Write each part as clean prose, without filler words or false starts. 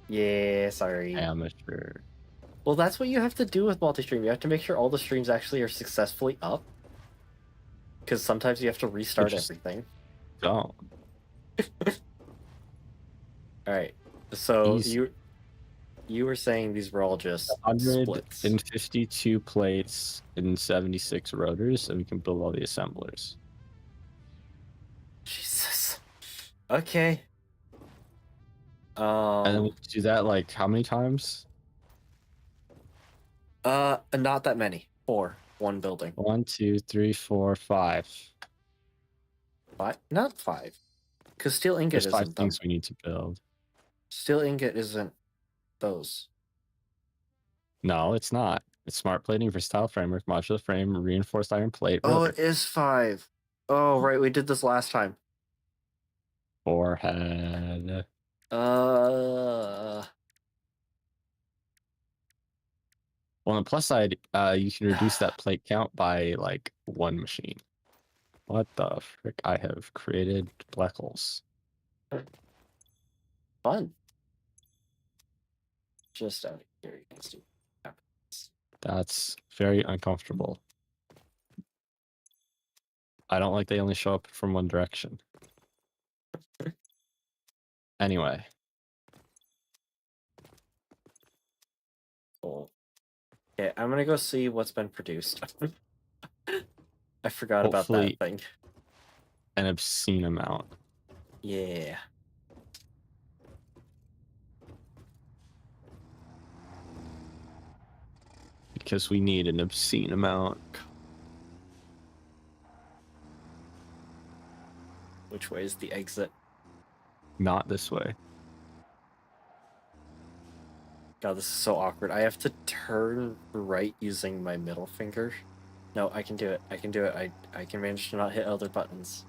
Yeah, sorry. Amateur. Well, that's what you have to do with multi-stream. You have to make sure all the streams actually are successfully up. Because sometimes you have to restart Just everything. don't. Alright. So Easy. you were saying these were all just splits. 152 plates and 76 rotors, and we can build all the assemblers. Jesus. Okay. And then we do that like how many times? Not that many. 4. 1 building. 1, 2, 3, 4, 5. 5? Not 5. Because steel ingot There's 5 isn't things them. we need to build. Steel ingot isn't those. No, it's not. It's smart plating, versatile framework, modular frame, reinforced iron plate. Oh, Rotor. it is 5. Oh, right. We did this last time. Forehead. Uh. Well, on the plus side, you can reduce that plate count by like 1 machine. What the frick? I have created black holes. Fun. Just out of curiosity. That's very uncomfortable. I don't like they only show up from one direction. Anyway. Cool. Okay, I'm gonna go see what's been produced. I forgot about that thing. An obscene amount. Yeah. Because we need an obscene amount. Which way is the exit? Not this way. God, this is so awkward. I have to turn right using my middle finger. No, I can do it. I can do it. I can manage to not hit other buttons.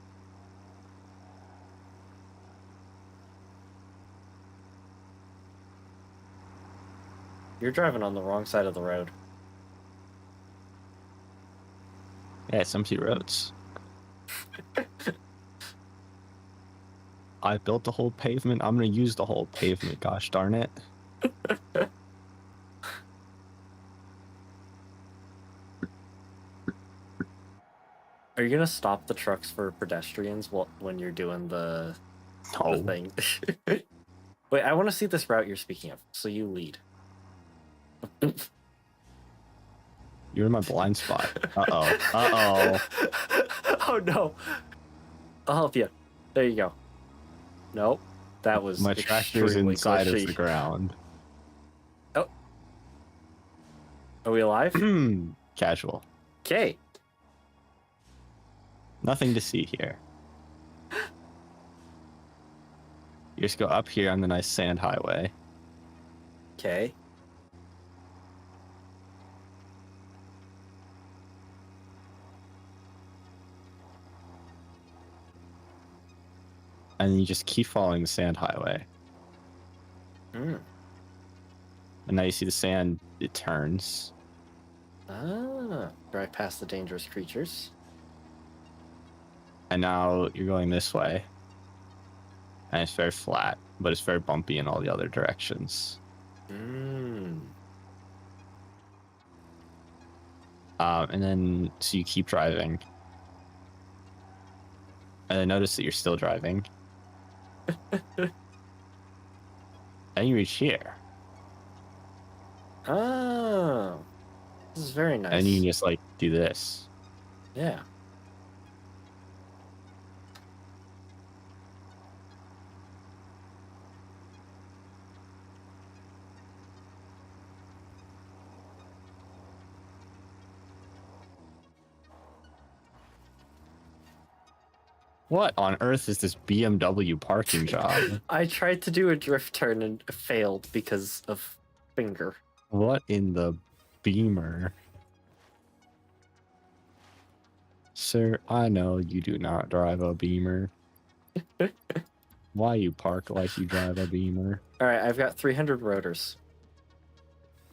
You're driving on the wrong side of the road. Yeah, it's empty roads. I built the whole pavement. I'm going to use the whole pavement. Gosh darn it. Are you gonna stop the trucks for pedestrians when you're doing the thing? Wait, I want to see this route you're speaking of. So you lead. You're in my blind spot. Uh-oh. Uh-oh. Oh, no. I'll help you. There you go. Nope. That was my tractor's inside glitchy. of the ground. Oh. Are we alive? Casual. Okay. Nothing to see here. You just go up here on the nice sand highway. Okay. And you just keep following the sand highway. Mm. And now you see the sand, it turns. Ah. Drive past the dangerous creatures. And now you're going this way. And it's very flat, but it's very bumpy in all the other directions. Mm. And then, so you keep driving. And I notice that you're still driving. And you reach here. Oh. This is very nice. And you can just, like, do this. Yeah. What on earth is this BMW parking job? I tried to do a drift turn and failed because of finger. What in the Beamer? Sir, I know you do not drive a Beamer. Why you park like you drive a Beamer? Alright, I've got 300 rotors.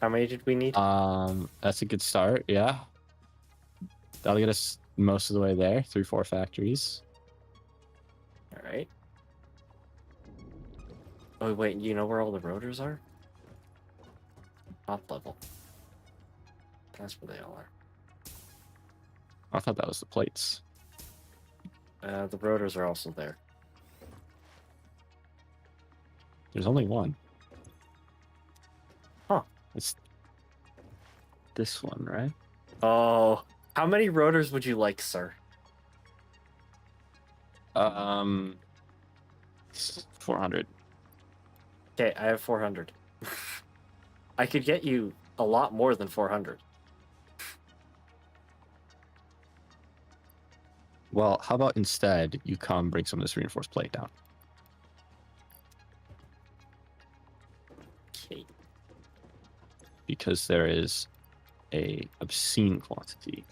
How many did we need? That's a good start, yeah. That'll get us most of the way there, 3-4 factories. Alright. Oh wait, you know where all the rotors are? Top level. That's where they all are. I thought that was the plates. The rotors are also there. There's only one. Huh. It's this one, right? Oh, how many rotors would you like, sir? 400. Okay, I have 400. I could get you a lot more than 400. Well, how about instead you come bring some of this reinforced plate down? Okay. Because there is a obscene quantity.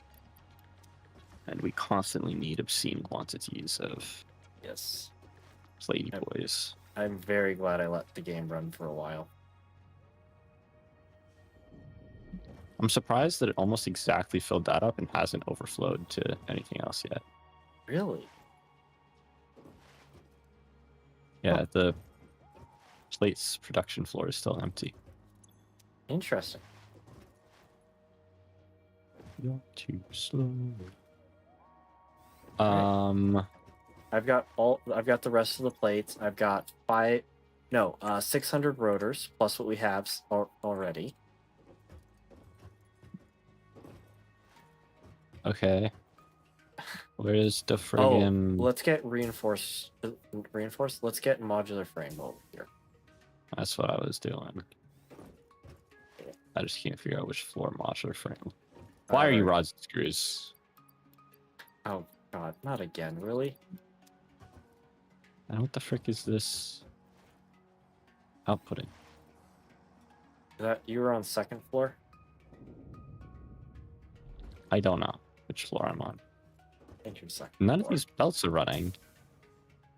And we constantly need obscene quantities of Yes. platey boys. I'm very glad I let the game run for a while. I'm surprised that it almost exactly filled that up and hasn't overflowed to anything else yet. Really? Yeah, Huh. the plates production floor is still empty. Interesting. You're too slow. I've got the rest of the plates. I've got 600 rotors plus what we have already. Okay. Where's the friggin'... Oh, let's get reinforced. Let's get modular frame over here. That's what I was doing. I just can't figure out which floor modular frame. Why are you rods and screws? Oh god, not again, really? And what the frick is this outputting? You were on second floor? I don't know which floor I'm on. Interesting. None of these belts are running,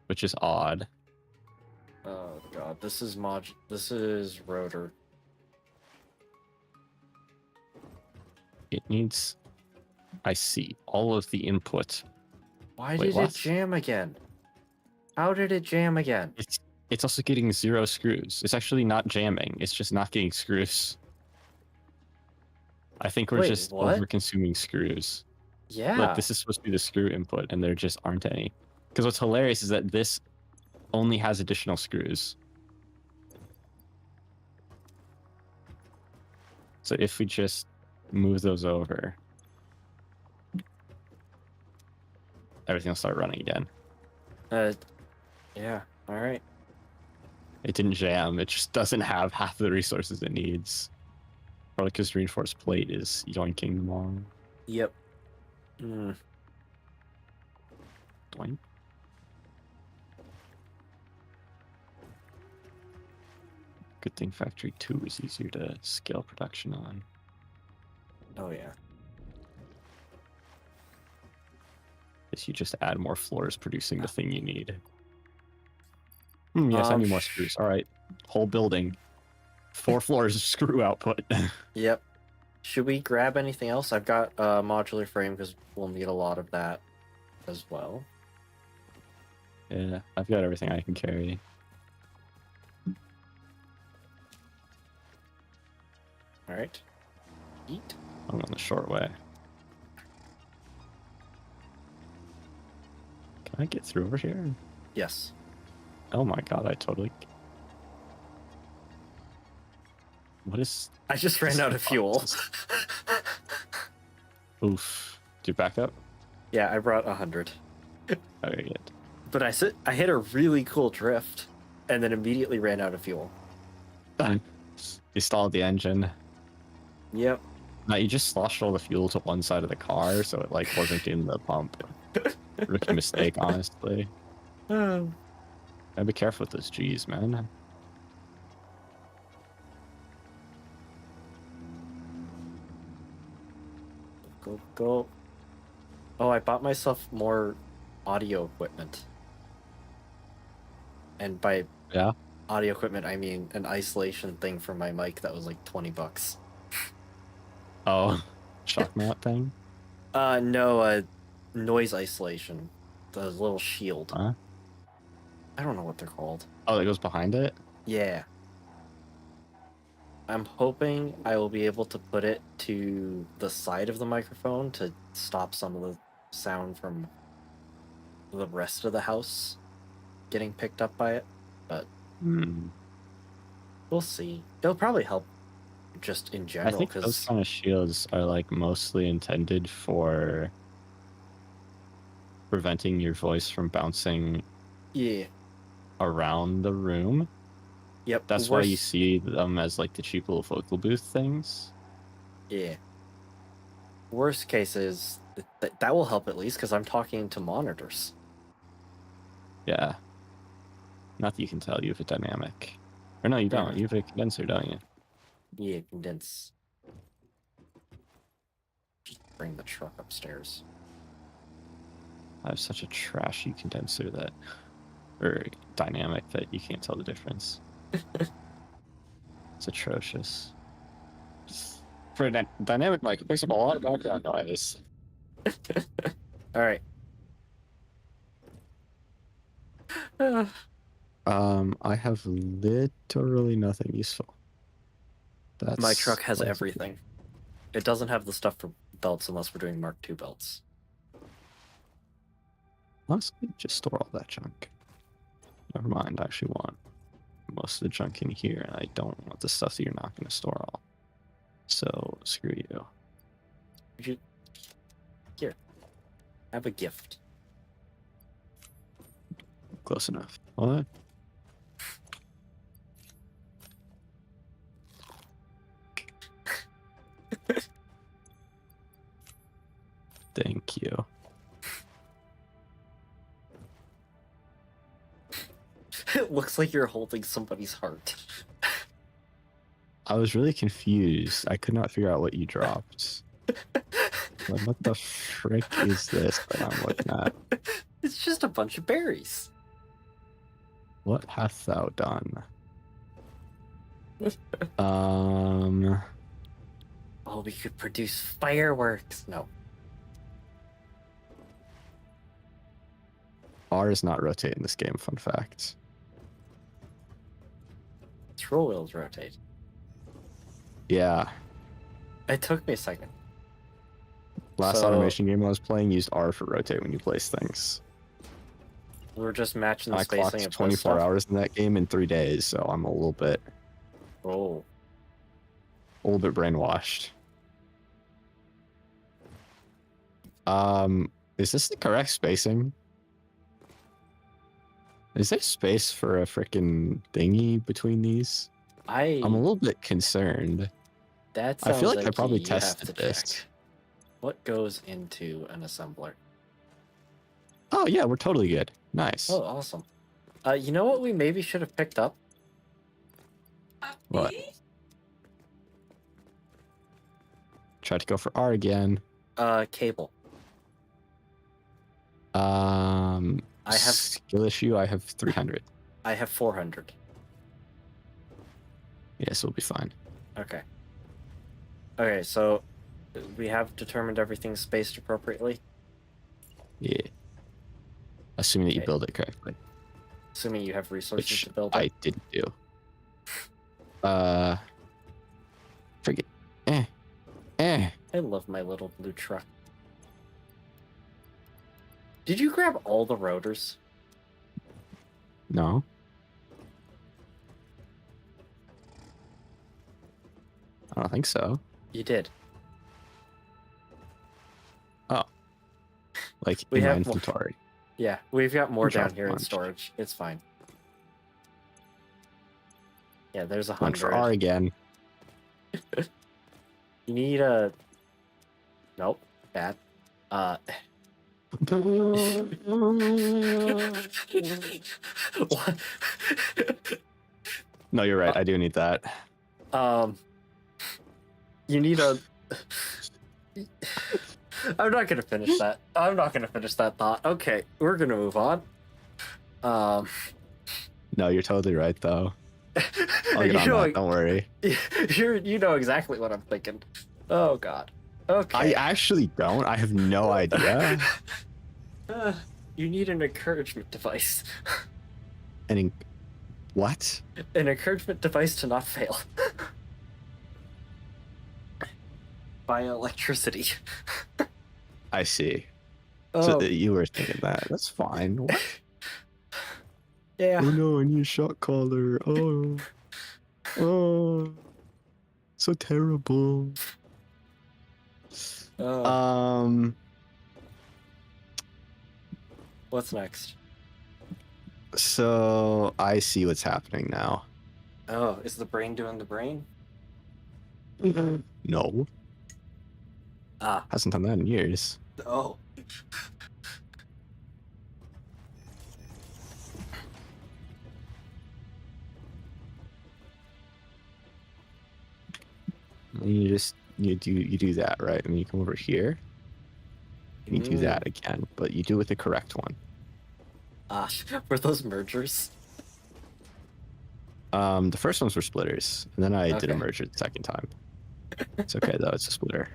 which is odd. Oh god, this is rotor. It needs... I see all of the input. Why Wait, did what? it jam again? How did it jam again? It's also getting 0 screws. It's actually not jamming. It's just not getting screws. I think we're just what? over-consuming screws. Yeah. Like, this is supposed to be the screw input, and there just aren't any. Because what's hilarious is that this only has additional screws. So if we just move those over, everything will start running again. Yeah, alright. It didn't jam. It just doesn't have half the resources it needs. Probably because reinforced plate is yoinking them all. Yep. Doink. Good thing Factory 2 is easier to scale production on. Oh yeah. Is you just add more floors producing the thing you need. Yes, I need more screws. All right. Whole building. 4 floors of screw output. Yep. Should we grab anything else? I've got a modular frame because we'll need a lot of that as well. Yeah, I've got everything I can carry. Alright. Eat. I'm on the short way. Can I get through over here? Yes. Oh my god, I totally... What is... I just ran out of fuel. Oof. Do you back up? Yeah, I brought 100. Okay, good. But I hit a really cool drift and then immediately ran out of fuel. You stalled the engine. Yep. No, you just sloshed all the fuel to one side of the car, so it like wasn't in the pump. Rookie mistake, honestly. Gotta be careful with those G's, man. Go, go. Oh, I bought myself more audio equipment. And by audio equipment, I mean an isolation thing for my mic that was like 20 bucks. Oh, shock mount thing? No, noise isolation. The little shield. Huh? I don't know what they're called. Oh, that goes behind it? Yeah. I'm hoping I will be able to put it to the side of the microphone to stop some of the sound from the rest of the house getting picked up by it, but we'll see. It'll probably help just in I general, think those because kind of shields are like mostly intended for preventing your voice from bouncing yeah. around the room. Yep. That's why you see them as like the cheap little vocal booth things. Yeah. Worst case is that will help at least, because I'm talking to monitors. Yeah. Not that you can tell, you have a dynamic. Or no, you don't. You have a condenser, don't you? Yeah, condense. Just bring the truck upstairs. I have such a trashy condenser that, or dynamic, that you can't tell the difference. It's atrocious. For a dynamic mic, it picks up a lot of background noise. All right. I have literally nothing useful. My truck has everything. It doesn't have the stuff for belts unless we're doing Mark II belts. Honestly, just store all that junk. Never mind, I actually want most of the junk in here, and I don't want the stuff that you're not going to store all. So, screw you. Here. Have a gift. Close enough. What? Thank you. It looks like you're holding somebody's heart. I was really confused. I could not figure out what you dropped. Like, what the frick is this that I'm looking at? It's just a bunch of berries. What hast thou done? Oh, we could produce fireworks. No. R is not rotate in this game, fun fact. Scroll wheels rotate. Yeah. It took me a second. Last automation game I was playing used R for rotate when you place things. We're just matching the I spacing clocked of 24 hours in that game in 3 days, so I'm a little bit brainwashed. Is this the correct spacing? Is there space for a freaking thingy between these? I'm a little bit concerned. That I feel sounds like I probably you have tested to this. check. What goes into an assembler? Oh yeah, we're totally good. Nice. Oh, awesome. You know what we maybe should have picked up? What? Try to go for R again. Cable. I have skill issue. I have 300. I have 400. Yes, we'll be fine. Okay. Okay, so we have determined everything's spaced appropriately. Yeah. Assuming that you build it correctly. Assuming you have resources Which to build it. I didn't do. Forget. I love my little blue truck. Did you grab all the rotors? No. I don't think so. You did. Oh. Like we in have my inventory. More. Yeah, we've got more down here in bunch. storage. It's fine. Yeah, there's 100. Went for R again. You need a... Nope. Bad. What? No, you're right. I do need that. You need a... I'm not gonna finish that. I'm not gonna finish that thought. Okay, we're gonna move on. No, you're totally right, though. I'll get on that. Don't worry. You know exactly what I'm thinking. Oh God. Okay. I actually don't. I have no idea. You need an encouragement device. What? An encouragement device to not fail. By electricity. I see. Oh, So you were thinking that. That's fine. What? yeah. Oh no, I need a shot caller. Oh. Oh. So terrible. What's next? So I see what's happening now. Oh, is the brain doing the brain? No. Ah. Hasn't done that in years. Oh. You do that, right? And you come over here. And you do that again, but you do it with the correct one. Ah, were those mergers? The first ones were splitters, and then I did a Okay. merger the second time. It's okay though, it's a splitter.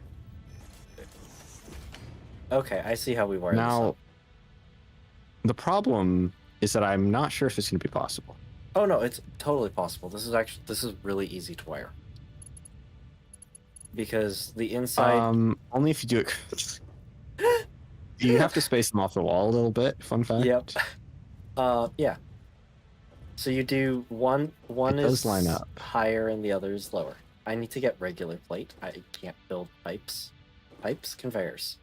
Okay, I see how we wire this Now, up. the problem is that I'm not sure if it's going to be possible. Oh no, it's totally possible. This is really easy to wire. Because the inside Only if you do it. You have to space them off the wall a little bit, fun fact. Yep. Yeah. So you do one It is does line up. higher and the other is lower. I need to get regular plate. I can't build pipes. Pipes? Conveyors.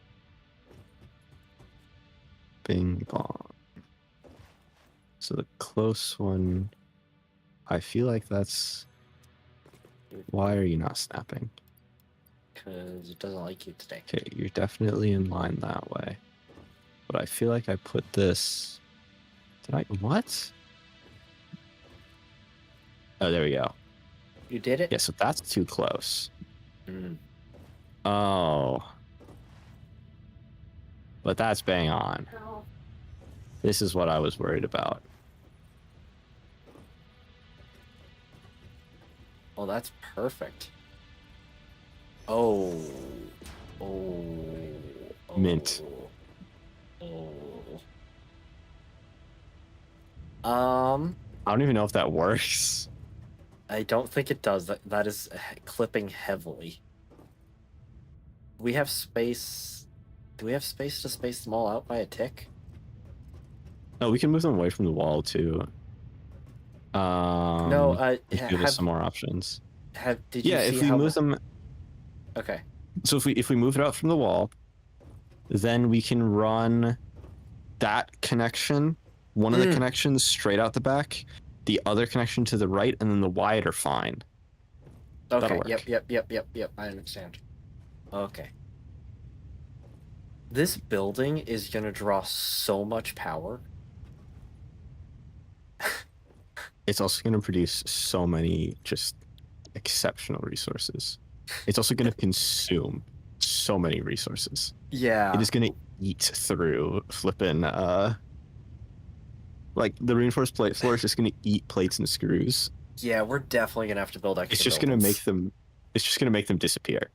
Bing bong. So the close one, I feel like that's... Why are you not snapping? Because it doesn't like you today. Okay, you're definitely in line that way. But I feel like I put this... Did I... What? Oh, there we go. You did it? Yeah, so that's too close. Mm. Oh. But that's bang on. This is what I was worried about. Oh, that's perfect. Oh. Oh. Mint. Oh. I don't even know if that works. I don't think it does. That is clipping heavily. We have space. Do we have space to space them all out by a tick? No, we can move them away from the wall too. No, give us some more options. Did you see if we move them. Okay. So if we move it out from the wall, then we can run that connection, one of the connections straight out the back, the other connection to the right, and then the wide are fine. Okay. That'll work. Yep. I understand. Okay. This building is gonna draw so much power. It's also going to produce so many just exceptional resources. It's also going to consume so many resources. Yeah. It is going to eat through flipping, like the reinforced plate floor is just going to eat plates and screws. Yeah, we're definitely gonna have to build extra. It's just going to make them. It's just going to make them disappear.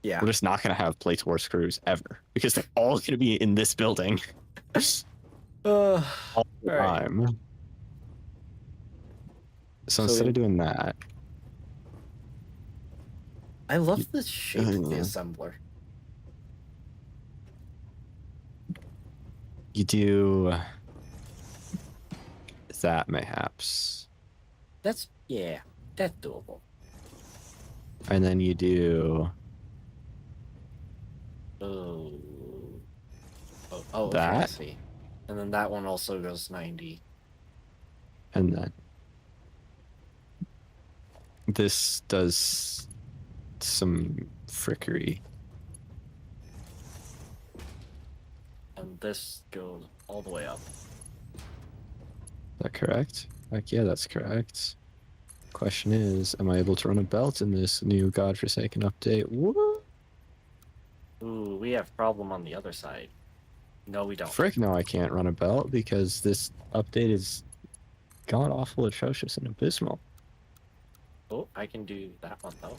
Yeah. We're just not going to have plates or screws ever because they're all going to be in this building. All the time. Right. So instead of doing that, I love the shape of the assembler. You do that, mayhaps. That's doable. And then you do that. Okay, I see. And then that one also goes 90. And then this does some frickery. And this goes all the way up. Is that correct? Like, yeah, that's correct. Question is, am I able to run a belt in this new godforsaken update? Woo! Ooh, we have problem on the other side. No, we don't. Frick, no, I can't run a belt because this update is god-awful, atrocious, and abysmal. Oh, I can do that one, though.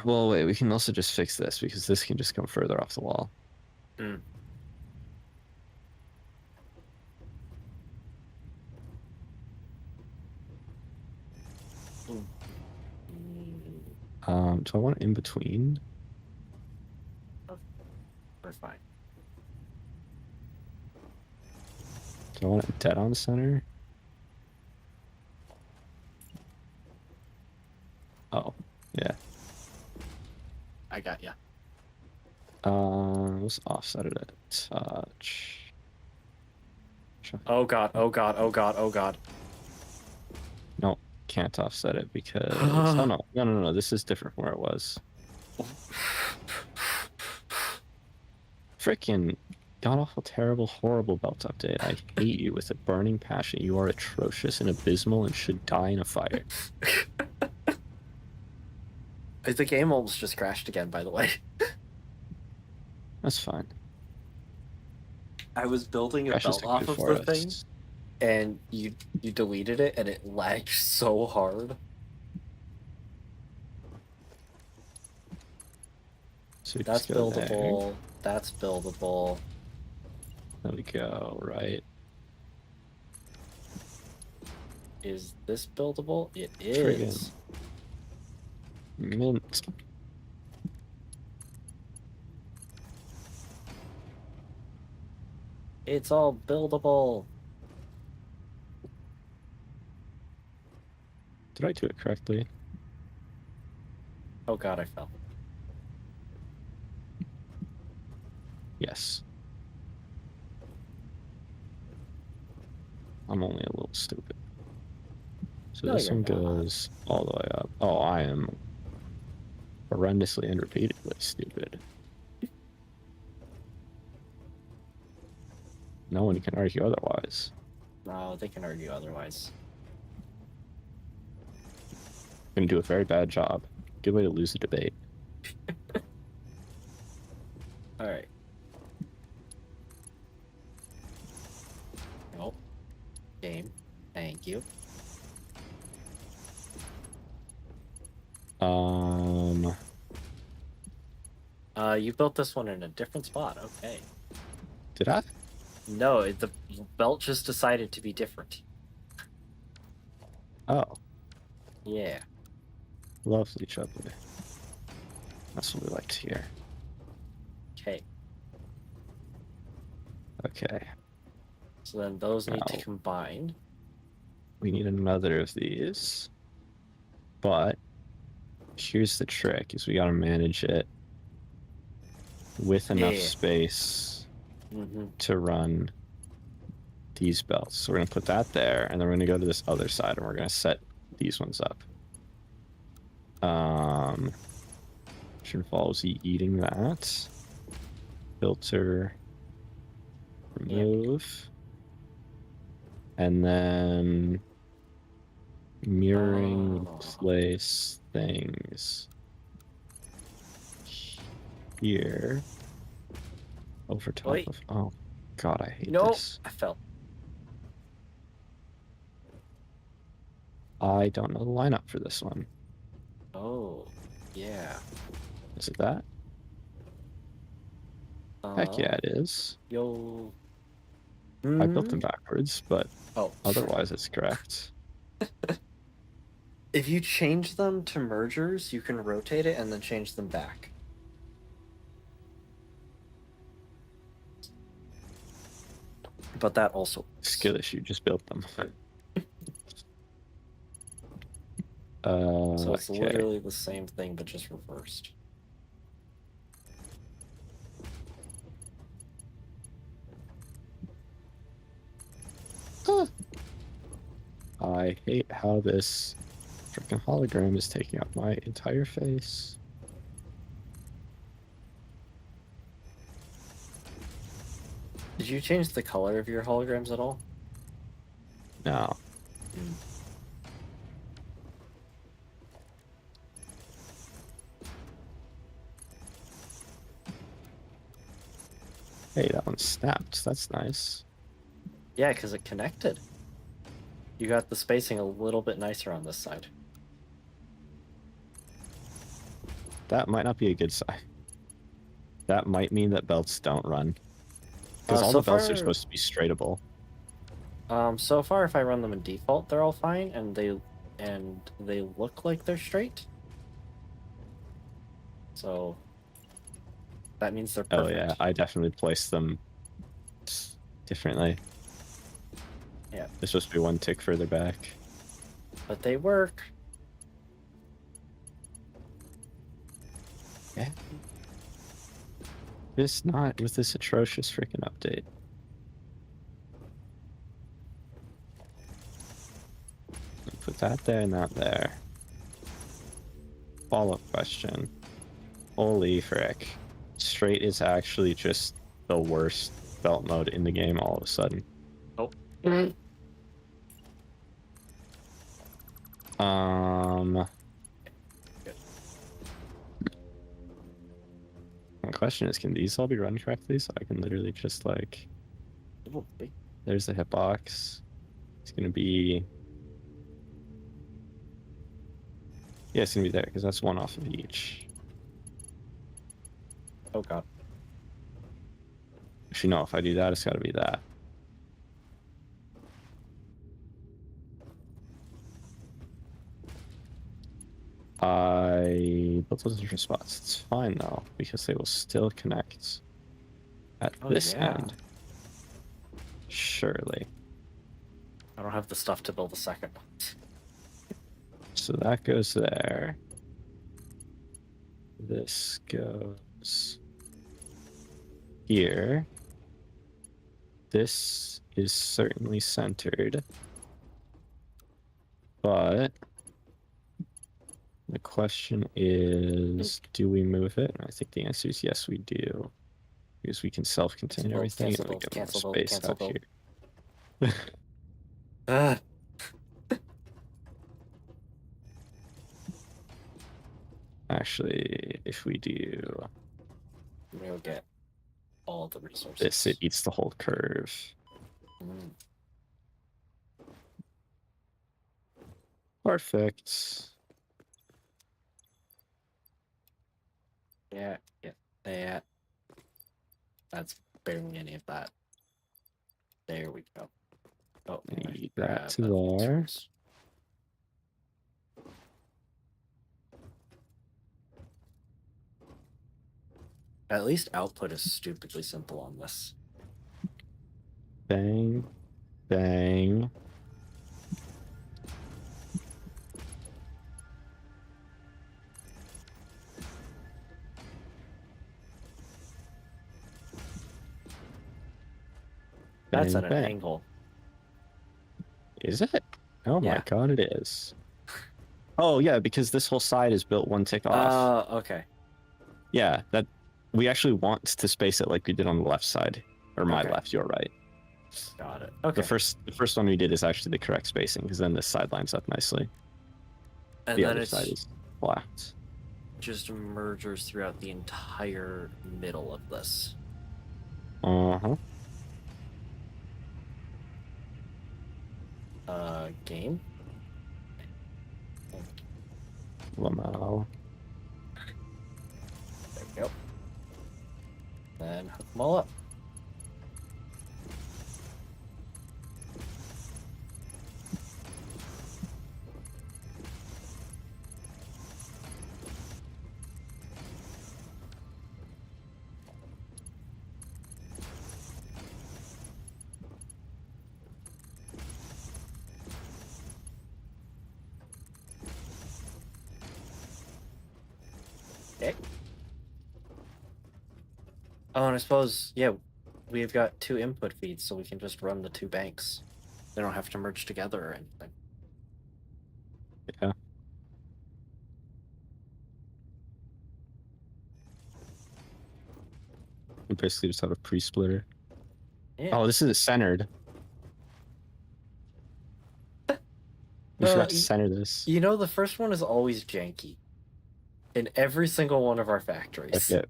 Well, wait, we can also just fix this because this can just come further off the wall. Do I want in between? We're fine. Do I want it dead on center? Oh, yeah. I got ya. Let's offset it a touch. Oh god, oh god, oh god, oh god. No, can't offset it because... oh, no. This is different from where it was. Frickin' god-awful, terrible, horrible belt update. I hate you with a burning passion. You are atrocious and abysmal and should die in a fire. The game almost just crashed again, by the way. That's fine. I was building a Crash is belt off good of for the thing, us. and you deleted it, and it lagged so hard. So we That's just go buildable. there. That's buildable. There we go, right? Is this buildable? It is. Friggin' mint. It's all buildable. Did I do it correctly? Oh god, I fell. Yes. I'm only a little stupid. So No, this you're one not. goes all the way up. Oh, I am horrendously and repeatedly stupid. No one can argue otherwise. No, they can argue otherwise. I'm gonna do a very bad job. Good way to lose the debate. Alright. Nope. Game. Thank you. You built this one in a different spot. Okay. Did I? No, the belt just decided to be different. Oh, Yeah. lovely jubbly. That's what we like to hear. Okay. Okay. So then those need to Now- combine. We need another of these. But here's the trick, is we gotta manage it with enough Yeah. space Mm-hmm. to run these belts. So we're gonna put that there, and then we're gonna go to this other side and we're gonna set these ones up. Should involves eating that. Filter. Remove. And then mirroring Oh. place things here over top Wait. of... oh god, I hate No, this. I fell. I don't know the lineup for this one. Oh, yeah. Is it that? Heck yeah, it is. Yo. I built them backwards, but Oh. otherwise it's correct. If you change them to mergers, you can rotate it and then change them back. But that also works. Skill issue, just built them. So it's Okay. literally the same thing, but just reversed. I hate how this freaking hologram is taking up my entire face. Did you change the color of your holograms at all? No. Hey, that one snapped. That's nice. Yeah, because it connected. You got the spacing a little bit nicer on this side. That might not be a good sign. That might mean that belts don't run. Because all so the belts far- are supposed to be straightable. So far, if I run them in default, they're all fine, and they and they look like they're straight. So that means they're perfect. Oh yeah, I definitely placed them differently. Yeah. They're supposed to be one tick further back. But they work. Yeah. Just not with this atrocious freaking update. Put that there and that there. Follow-up question. Holy frick. Straight is actually just the worst belt mode in the game all of a sudden. Oh. Good. My question is, can these all be run correctly so I can literally just like... There's the hitbox. It's gonna be... Yeah, it's gonna be there because that's one off of each. Oh god. Actually, no, if I do that, it's gotta be that. I built those different spots. It's fine though, because they will still connect at this end. Surely. I don't have the stuff to build a second one. So that goes there. This goes here. This is certainly centered. But the question is, do we move it? And I think the answer is yes, we do. Because we can self-contain everything and we get more space out here. Actually, if we do We'll get all the resources. this, it eats the whole curve. Perfect. Yeah. That's barely any of that. There we go. Oh, Need that to there. At least output is stupidly simple on this. Bang, bang. That's Bang, at an bang. angle. Is it? Oh my god, it is. Oh yeah, because this whole side is built one tick off. Okay. Yeah, that we actually want to space it like we did on the left side. Or my left, your right. Got it. Okay. The first one we did is actually the correct spacing, because then this side lines up nicely. And the then other it's side is flat. Just mergers throughout the entire middle of this. Uh-huh. Game? Lamau. There we go. Then hook them all up. Okay. Oh, and I suppose, yeah, we've got two input feeds, so we can just run the two banks. They don't have to merge together or anything. Yeah. We basically just have a pre-splitter. Yeah. Oh, this is centered. We forgot to center this. You know, the first one is always janky. In every single one of our factories. Okay.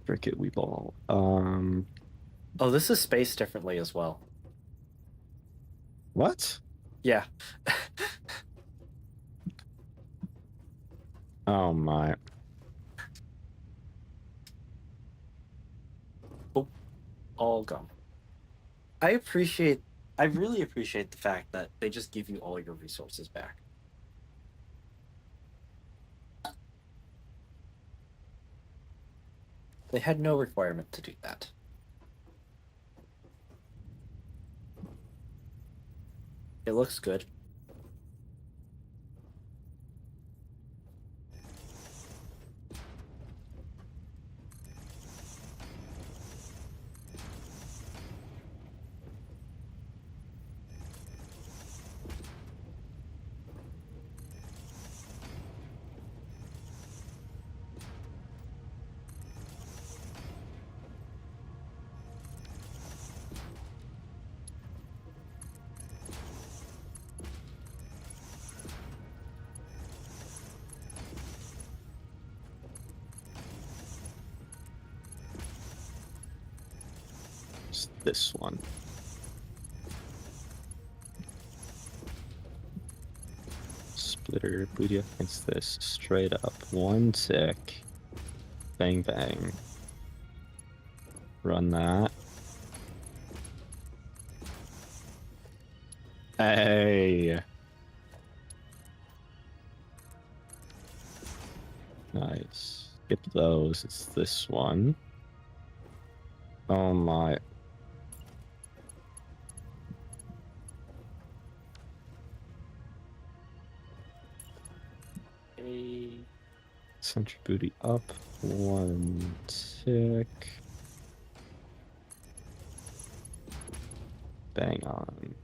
Cricket we ball. Oh, this is spaced differently as well. What? Yeah. Oh my. Oh, all gone. I really appreciate the fact that they just give you all your resources back. They had no requirement to do that. It looks good. It's this one. Splitter booty up against this. Straight up. One tick. Bang bang. Run that. Hey. Nice. Skip those. It's this one. Oh my. Sentry booty up. One tick. Bang on.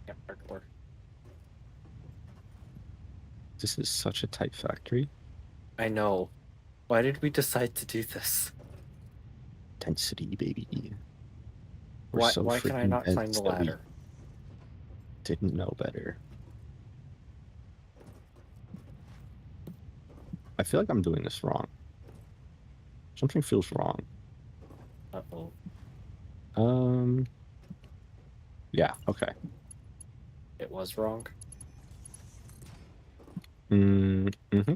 Yeah, hardcore. This is such a tight factory. I know. Why did we decide to do this? Density, baby. Why can I not climb the ladder? Didn't know better. I feel like I'm doing this wrong. Something feels wrong. Uh-oh. Yeah, okay. It was wrong? Mm-hmm.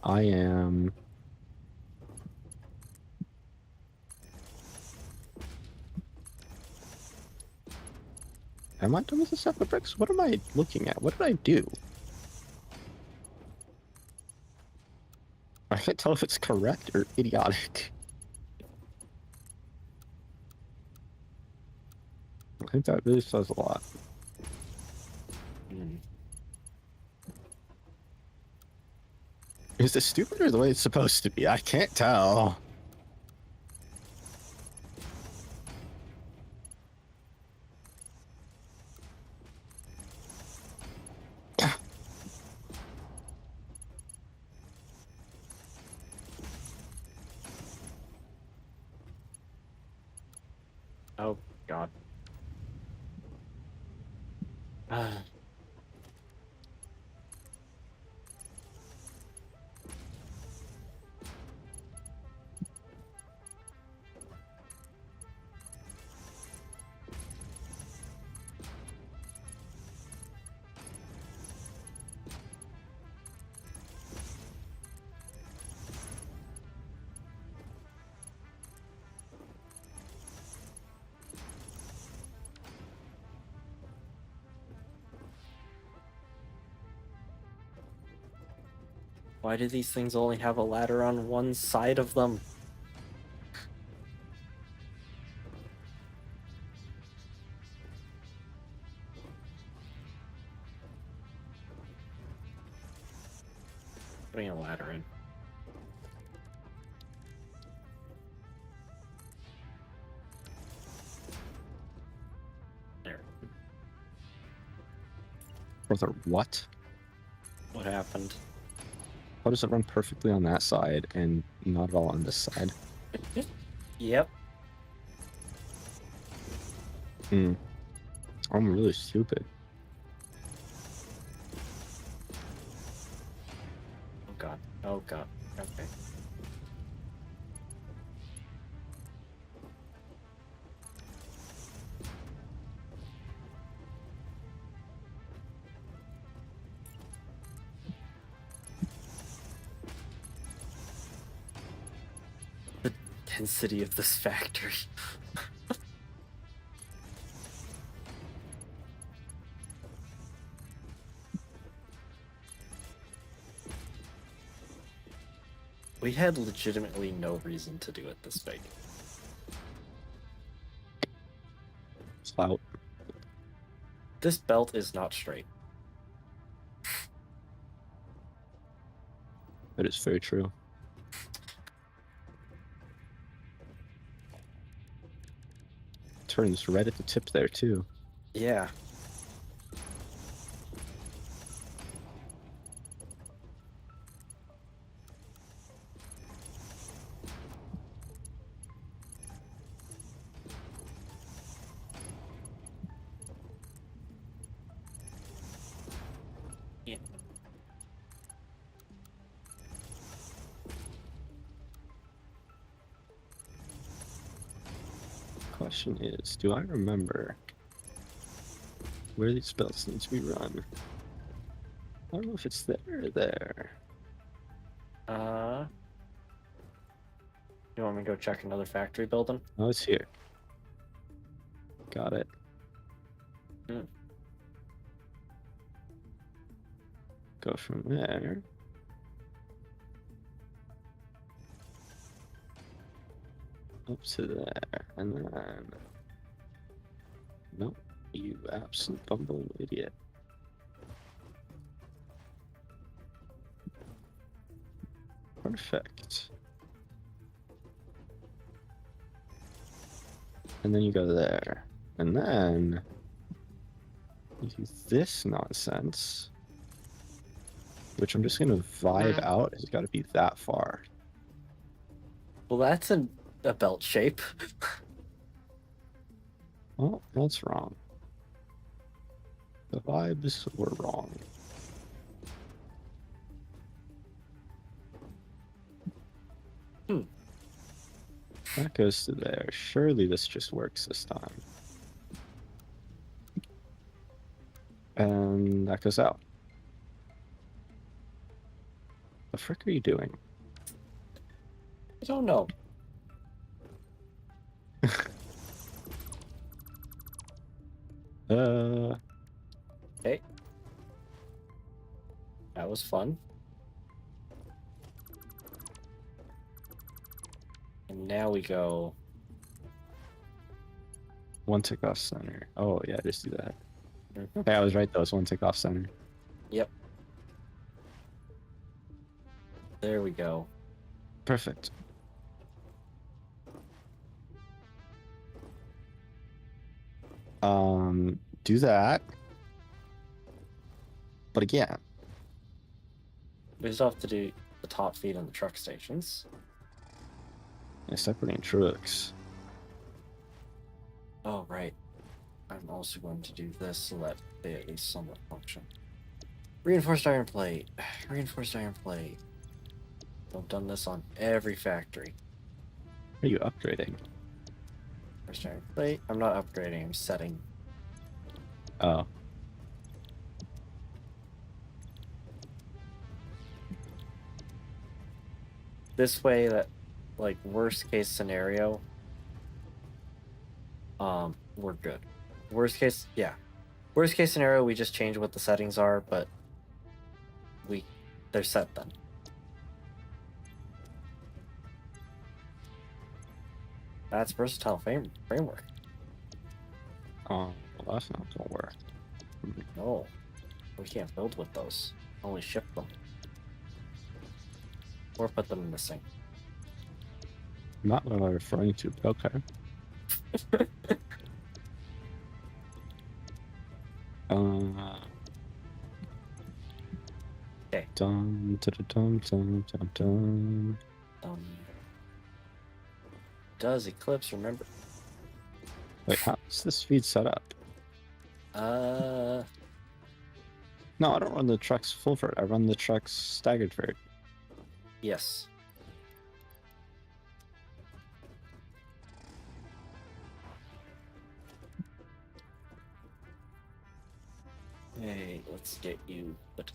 I am... Am I done with the set of bricks? What am I looking at? What did I do? I can't tell if it's correct or idiotic. I think that really says a lot. Is this stupid or the way it's supposed to be? I can't tell. Oh, God. Why do these things only have a ladder on one side of them? Putting a ladder in. Brother, what? What happened? How does it run perfectly on that side and not at all on this side? Yep. I'm really stupid. Oh god. Oh god. Okay. The density of this factory. We had legitimately no reason to do it this big. Clout. This belt is not straight. That is very true. Turns right at the tip there, too. Yeah. Yeah. Question is, do I remember where these belts need to be run? I don't know if it's there or there. You want me to go check another factory building? Oh, it's here. Got it. Go from there. Up to there, and then... Nope, you absolute bumble idiot. Perfect. And then you go there. And then... you do this nonsense. Which I'm just gonna vibe out. It's gotta be that far. Well, that's a belt shape. Oh, that's wrong. The vibes were wrong. That goes to there. Surely this just works this time. And that goes out. The frick are you doing? I don't know. Okay. That was fun. And now we go... One tick off center. Oh, yeah, just do that. Mhm. Okay, I was right, though. It's one tick off center. Yep. There we go. Perfect. Do that. But again, We still have to do the top feed on the truck stations. yeah, separating trucks. Oh, right. I'm also going to do this so that they at least somewhat function. Reinforced iron plate. Reinforced iron plate. I've done this on every factory. Are you upgrading? Reinforced iron plate. I'm not upgrading, I'm setting. Oh. This way that, like, worst case scenario, we're good. Worst case, yeah. Worst case scenario, we just change what the settings are, but they're set then. That's versatile framework. Oh, well, that's not gonna work. No, we can't build with those. Only ship them. Or put them in the sink. Not what I'm referring to, but okay. dum, dum, dum, dum, dum. Does Eclipse remember? Wait, how is this feed set up? No, I don't run the trucks full vert. I run the trucks staggered vert. Yes. Hey, let's get you. But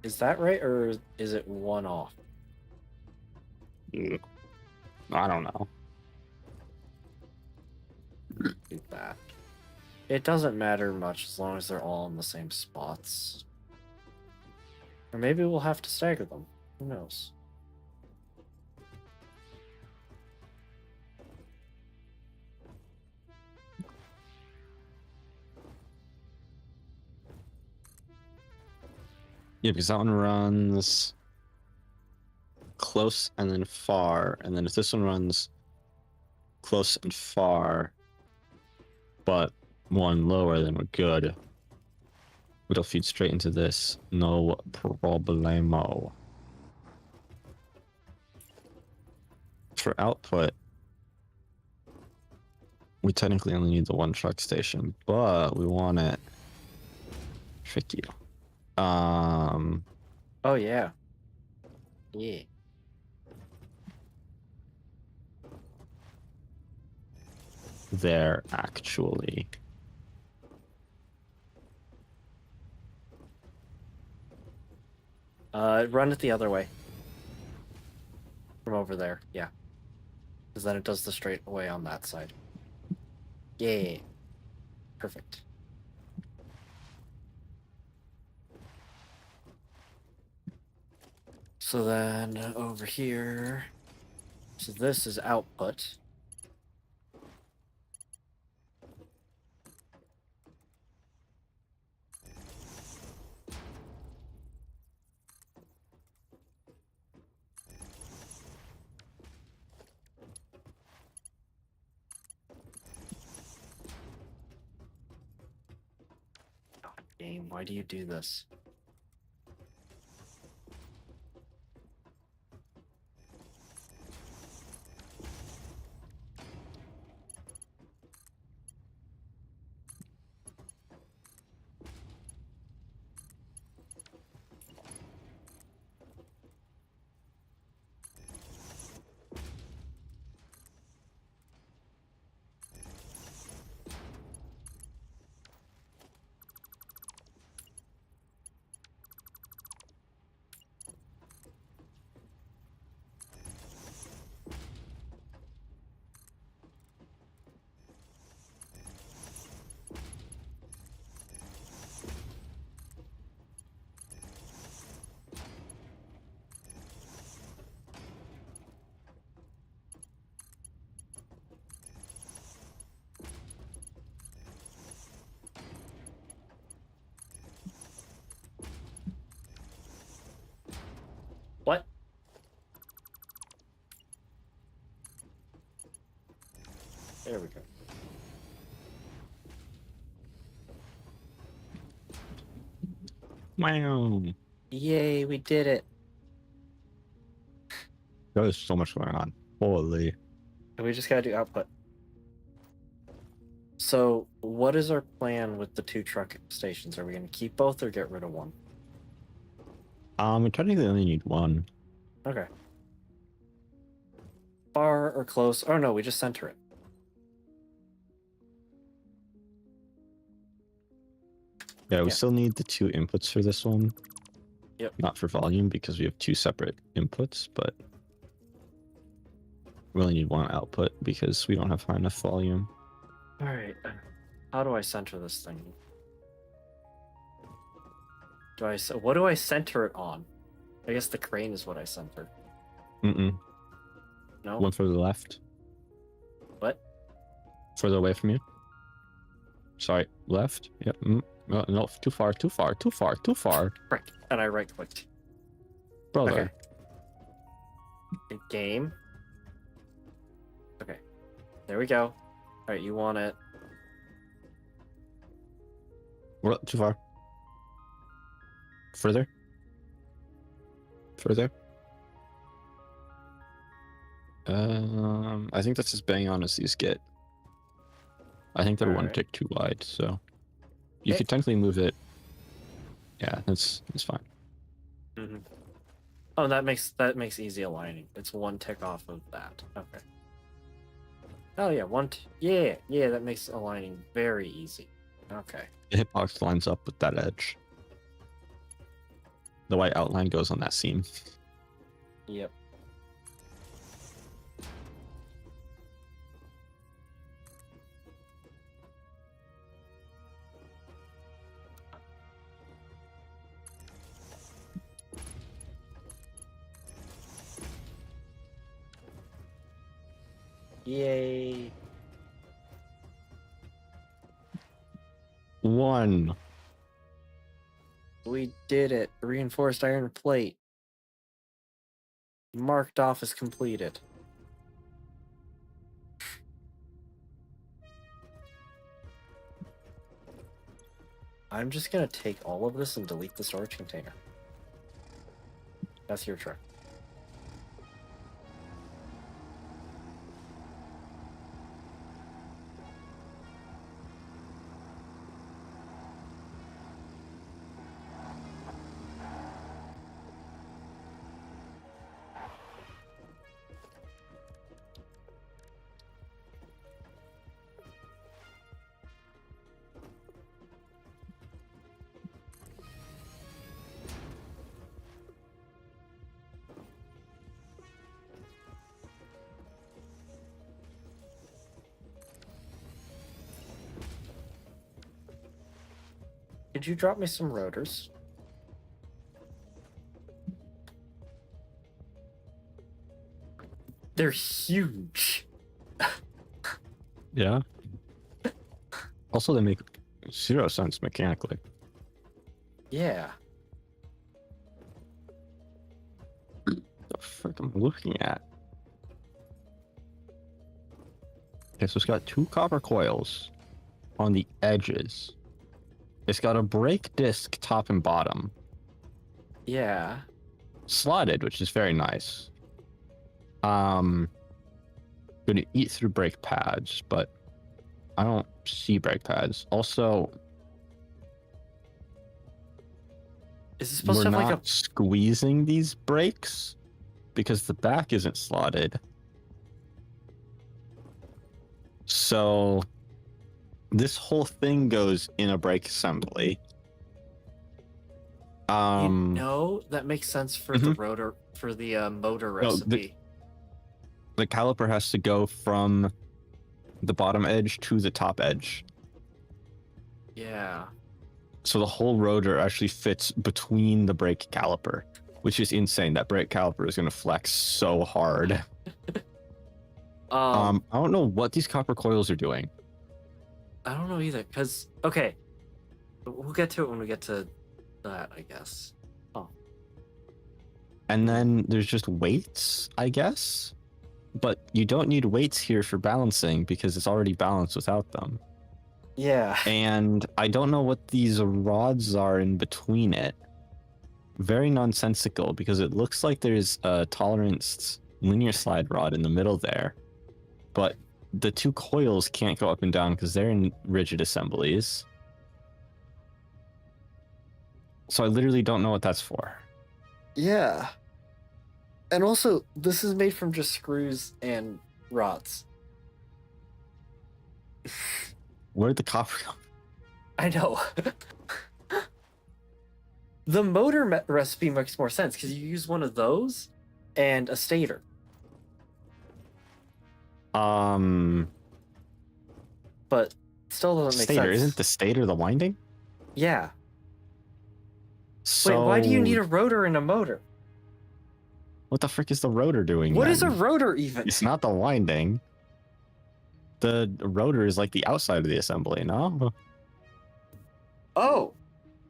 is that right, or is it one off? I don't know. Do that. It doesn't matter much as long as they're all in the same spots. Or maybe we'll have to stagger them. Who knows? Yeah, because that one runs close and then far, and then if this one runs close and far, but one lower, then we're good. It'll feed straight into this. No problemo. For output, we technically only need the one truck station, but we want it tricky. Oh yeah. Yeah. There actually. Run it the other way. From over there, yeah. Because then it does the straight away on that side. Yeah. Perfect. So then over here, so this is output. God, game, why do you do this? What? There we go. Wow. Yay, we did it. There's so much going on. Holy. And we just gotta do output. So, what is our plan with the two truck stations? Are we gonna keep both or get rid of one? We technically only need one. Okay. Far or close? Oh no, we just center it. Yeah, we Yeah. still need the two inputs for this one. Yep. Not for volume because we have two separate inputs, but we only need one output because we don't have high enough volume. Alright. How do I center this thing? What do I center it on? I guess the crane is what I center. Mm-mm. No? One further left. What? Further away from you. Sorry, left. Yep. No, no, too far, too far, too far, too far. Frick. And I right clicked. Brother. Okay. Game. Okay. There we go. Alright, you want it. We're too far. Further. I think that's as bang on as these get. I think they're one Alright. tick too wide, so you Eh. could technically move it. Yeah, that's fine. Mm-hmm. Oh, that makes easy aligning. It's one tick off of that. Okay. Oh yeah, yeah, that makes aligning very easy. Okay. The hitbox lines up with that edge. The white outline goes on that seam. Yep. Yay. 1. We did it. Reinforced iron plate. Marked off as completed. I'm just gonna take all of this and delete the storage container. That's your turn. Could you drop me some rotors? They're huge. Yeah. Also, they make 0 sense mechanically. Yeah. The frick am I looking at? Okay, so it's got 2 copper coils on the edges. It's got a brake disc top and bottom. Yeah. Slotted, which is very nice. Gonna eat through brake pads, but I don't see brake pads. Also, Is this supposed we're to have not like a... squeezing these brakes because the back isn't slotted. So this whole thing goes in a brake assembly. No, that makes sense for the rotor, for the motor recipe. The caliper has to go from the bottom edge to the top edge. Yeah. So the whole rotor actually fits between the brake caliper, which is insane. That brake caliper is going to flex so hard. I don't know what these copper coils are doing. I don't know either, because, okay, we'll get to it when we get to that, I guess. Oh. And then there's just weights, I guess? But you don't need weights here for balancing because it's already balanced without them. Yeah. And I don't know what these rods are in between it. Very nonsensical because it looks like there's a toleranced linear slide rod in the middle there. But the 2 coils can't go up and down because they're in rigid assemblies. So I literally don't know what that's for. Yeah. And also, this is made from just screws and rods. Where'd the copper come? I know. The motor recipe makes more sense because you use one of those and a stator. But still doesn't make Stator, sense. isn't the stator the winding? Yeah. So Wait, why do you need a rotor in a motor? what the frick is the rotor doing? What then? is a rotor even? It's not the winding. The rotor is like the outside of the assembly, no? Oh,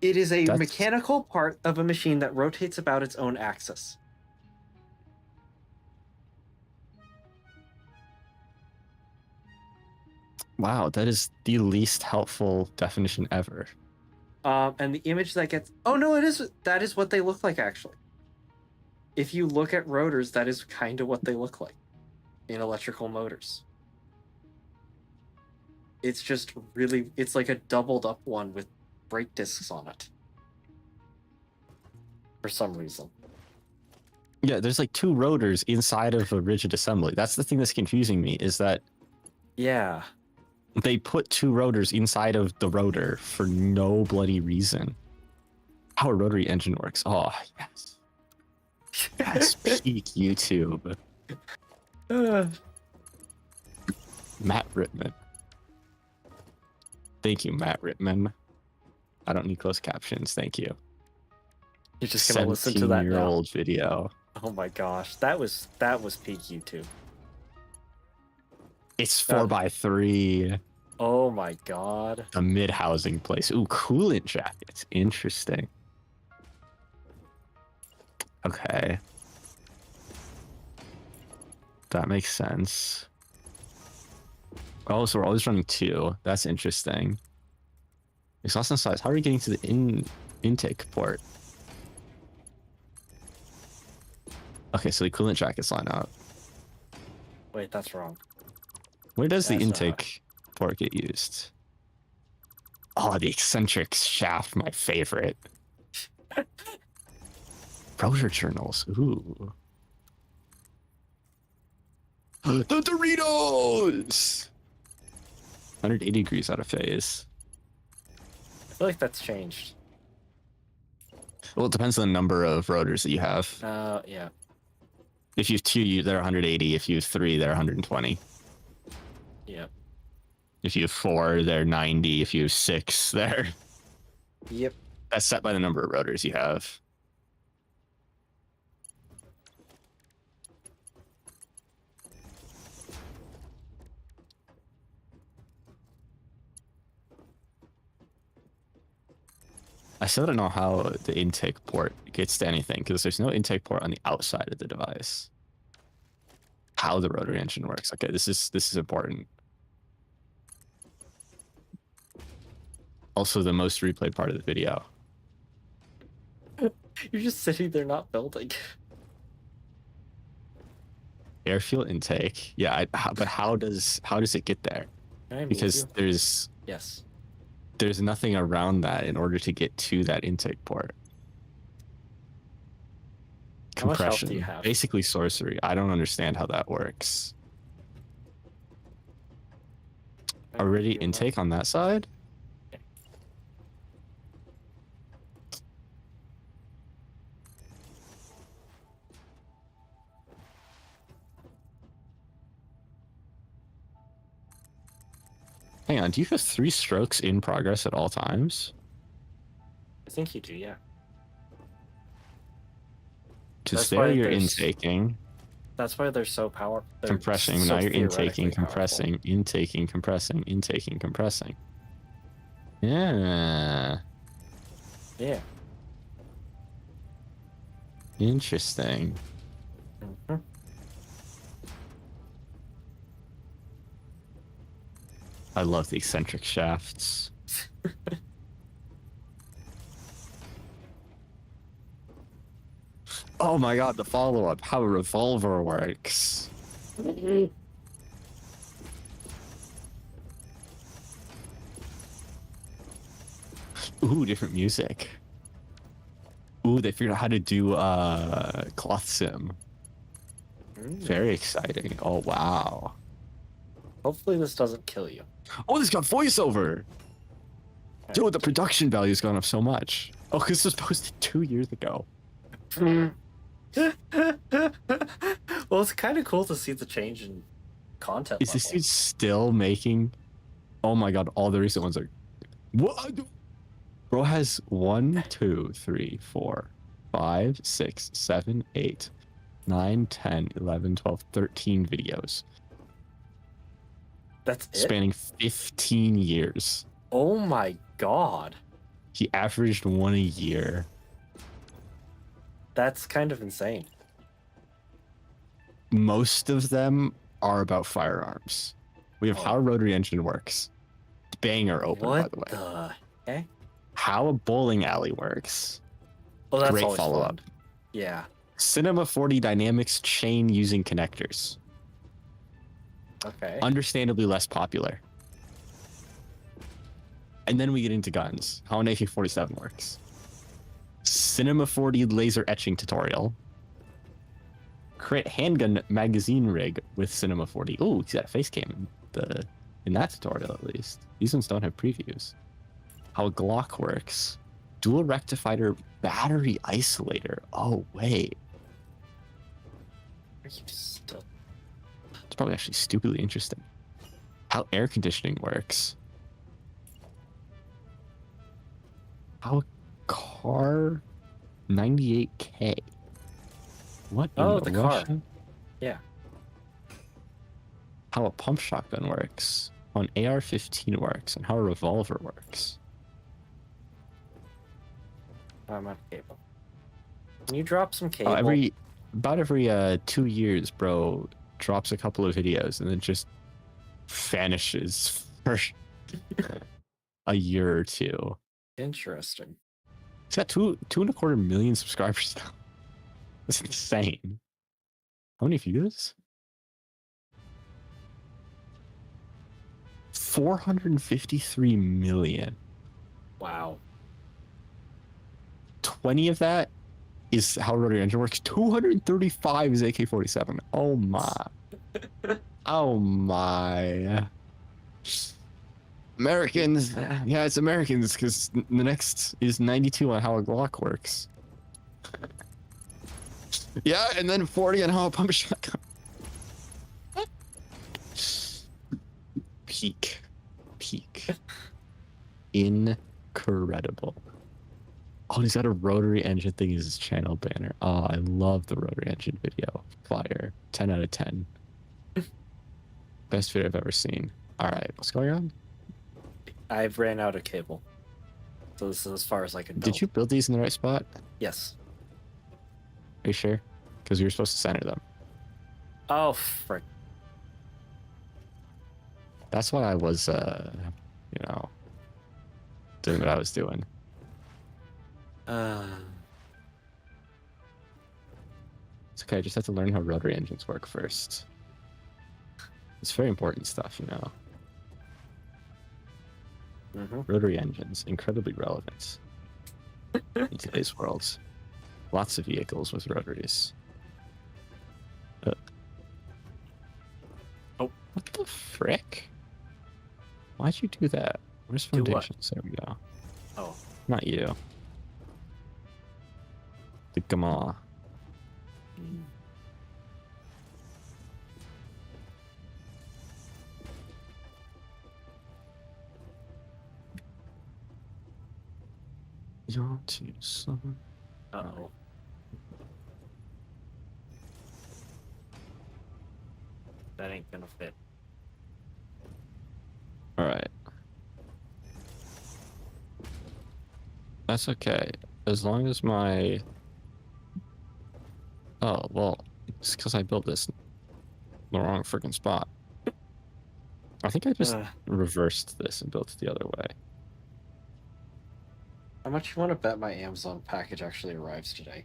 it is a mechanical part of a machine that rotates about its own axis. Wow, that is the least helpful definition ever. And the image that gets... Oh, no, that is what they look like, actually. If you look at rotors, that is kind of what they look like in electrical motors. It's just really... It's like a doubled up one with brake discs on it. For some reason. Yeah, there's like 2 rotors inside of a rigid assembly. That's the thing that's confusing me, is that... Yeah. They put 2 rotors inside of the rotor for no bloody reason. How a rotary engine works. Oh, yes. That's peak YouTube. Matt Rittman. Thank you, Matt Rittman. I don't need closed captions. Thank you. You're just gonna listen to that now. 17-year-old video. Oh my gosh, that was peak YouTube. It's 4x3. Oh my god. A mid-housing place. Ooh, coolant jackets. Interesting. Okay. That makes sense. Oh, so we're always running 2. That's interesting. Exhaust and size. How are we getting to the intake port? Okay, so the coolant jackets line up. Wait, that's wrong. Where does the intake port get used? Oh, the eccentric shaft, my favorite. Rotor journals. Ooh. The Doritos! 180 degrees out of phase. I feel like that's changed. Well, it depends on the number of rotors that you have. Yeah. If you have 2, they're 180. If you have 3, they're 120. Yep. If you have 4, they're 90. If you have 6, they're... Yep. That's set by the number of rotors you have. I still don't know how the intake port gets to anything, because there's no intake port on the outside of the device. How the rotary engine works. Okay, this is important. Also, the most replayed part of the video. You're just sitting there not building. Air fuel intake. Yeah, but how does it get there? Because there's nothing around that in order to get to that intake port. How much health Compression. do you have? Basically sorcery. I don't understand how that works. Already intake on that side? Hang on, do you have 3 strokes in progress at all times? I think you do, yeah. Because there you're intaking. That's why they're so powerful. Compressing. So now you're intaking, powerful. compressing, intaking, compressing, intaking, compressing. Yeah. Yeah. Interesting. Mm-hmm. I love the eccentric shafts. Oh my god, the follow-up, how a revolver works. Ooh, different music. Ooh, they figured out how to do cloth sim. Very exciting. Oh wow. Hopefully this doesn't kill you. Oh, this got voiceover. Dude, the production value's gone up so much. Oh, because this was posted 2 years ago. Well, it's kind of cool to see the change in content. Is this dude still making? Oh my god, all the recent ones are. What? Bro has 1, 2, 3, 4, 5, 6, 7, 8, 9, 10, 11, 12, 13 videos. That's it? Spanning 15 years. Oh my god. He averaged 1 a year. That's kind of insane. Most of them are about firearms. We have how a rotary engine works. Banger open, by the way. What the heck? How a bowling alley works. Oh, that's Great always follow-up. fun. Yeah. Cinema 4D dynamics chain using connectors. Okay. Understandably less popular. And then we get into guns. How an AK-47 works. Cinema 4D laser etching tutorial. Crit handgun magazine rig with Cinema 4D. Ooh, see that face cam in that tutorial at least. These ones don't have previews. How a Glock works. Dual rectifier battery isolator. Oh, wait. Are you still... It's probably actually stupidly interesting. How air conditioning works. How a car 98K. What in Oh, the car. Russia? Yeah. How a pump shotgun works. How an AR-15 works. And how a revolver works. I'm out of cable. Can you drop some cable? About every 2 years, bro drops a couple of videos and then just vanishes for a year or two. Interesting. He's got 2.25 million subscribers now. That's insane. How many views? 453 million. Wow. 20 of that is how rotary engine works. 235 is AK-47. Oh my. Oh my. Americans. Yeah, it's Americans because the next is 92 on how a Glock works. Yeah, and then 40 on how a pump shotgun. Peak. Incredible. Oh, he's got a rotary engine thing as his channel banner. Oh, I love the rotary engine video. Fire. 10 out of 10. Best video I've ever seen. All right, what's going on? I've ran out of cable. So this is as far as I can build. Did you build these in the right spot? Yes. Are you sure? Because you were supposed to center them. Oh, frick. That's why I was, doing what I was doing. It's okay, I just have to learn how rotary engines work first. It's very important stuff, Rotary engines, incredibly relevant in today's world. Lots of vehicles with rotaries. Oh. What the frick? Why'd you do that? Where's Do what? foundations? There we go. Oh. Not you. The Gama. You're too slow. Uh-oh. That ain't gonna fit. All right. That's okay. As long as my... Oh, well, it's because I built this in the wrong freaking spot. I think I just reversed this and built it the other way. How much you want to bet my Amazon package actually arrives today?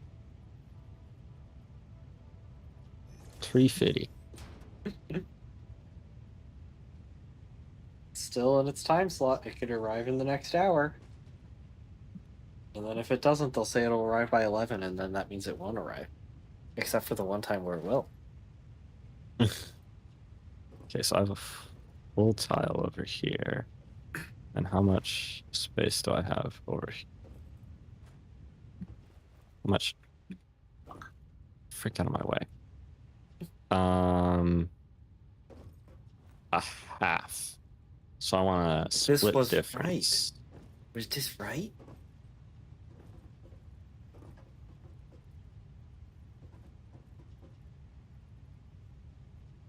350. Still in its time slot. It could arrive in the next hour. And then if it doesn't, they'll say it'll arrive by 11, and then that means it won't arrive. Except for the one time where it will. Okay, so I have a full tile over here. And how much space do I have over here? How much? Freak out of my way. A half. So I want to split This was difference. right. Was this right?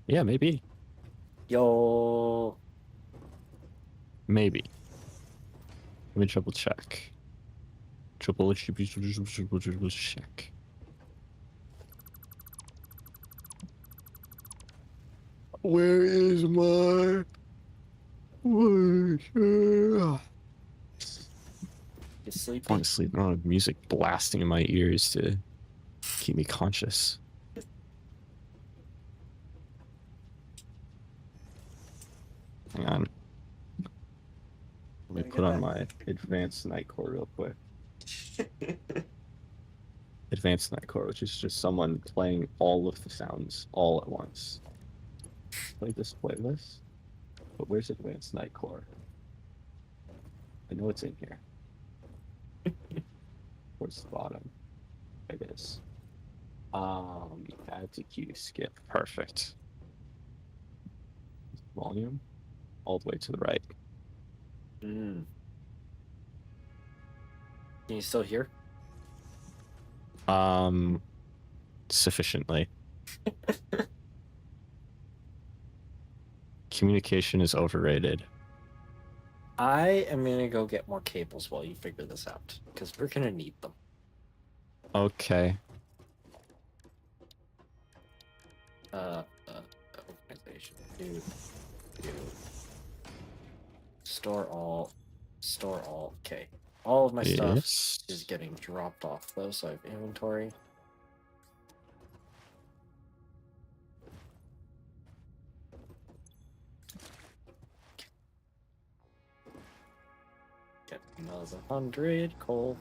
Yeah, maybe. Yo. Maybe. Let me triple check. Triple check. Where is my... sleepy? falling asleep. I don't have music blasting in my ears to keep me conscious. Hang on. Let me put on my advanced night core real quick. Advanced night core, which is just someone playing all of the sounds all at once. Play this playlist. But where's advanced night core? I know it's in here. Towards the bottom. There it is. Add to queue, skip. Perfect. Volume all the way to the right. Mm. Can you still hear? Sufficiently. Communication is overrated. I am gonna go get more cables while you figure this out, because we're gonna need them. Okay. Organization. Do. Store all. Okay. All of my stuff Yes. is getting dropped off though, so I have inventory. Get another 100 coal.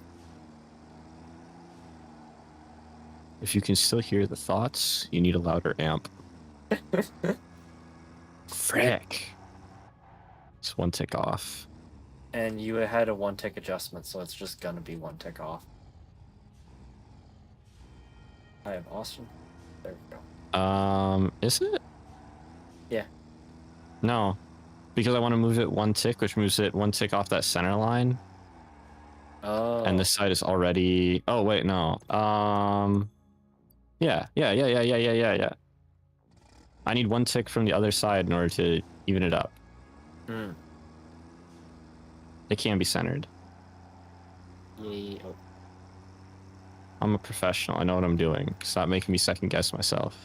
If you can still hear the thoughts, you need a louder amp. Frick. It's one tick off. And you had a 1 tick adjustment, so it's just gonna be 1 tick off. I have Austin. There we go. Is it? Yeah. No. Because I want to move it 1 tick, which moves it 1 tick off that center line. Oh. And this side is already... Oh, wait, no. Yeah. I need 1 tick from the other side in order to even it up. Hmm. It can be centered. Yay. Oh. I'm a professional. I know what I'm doing. Stop making me second guess myself.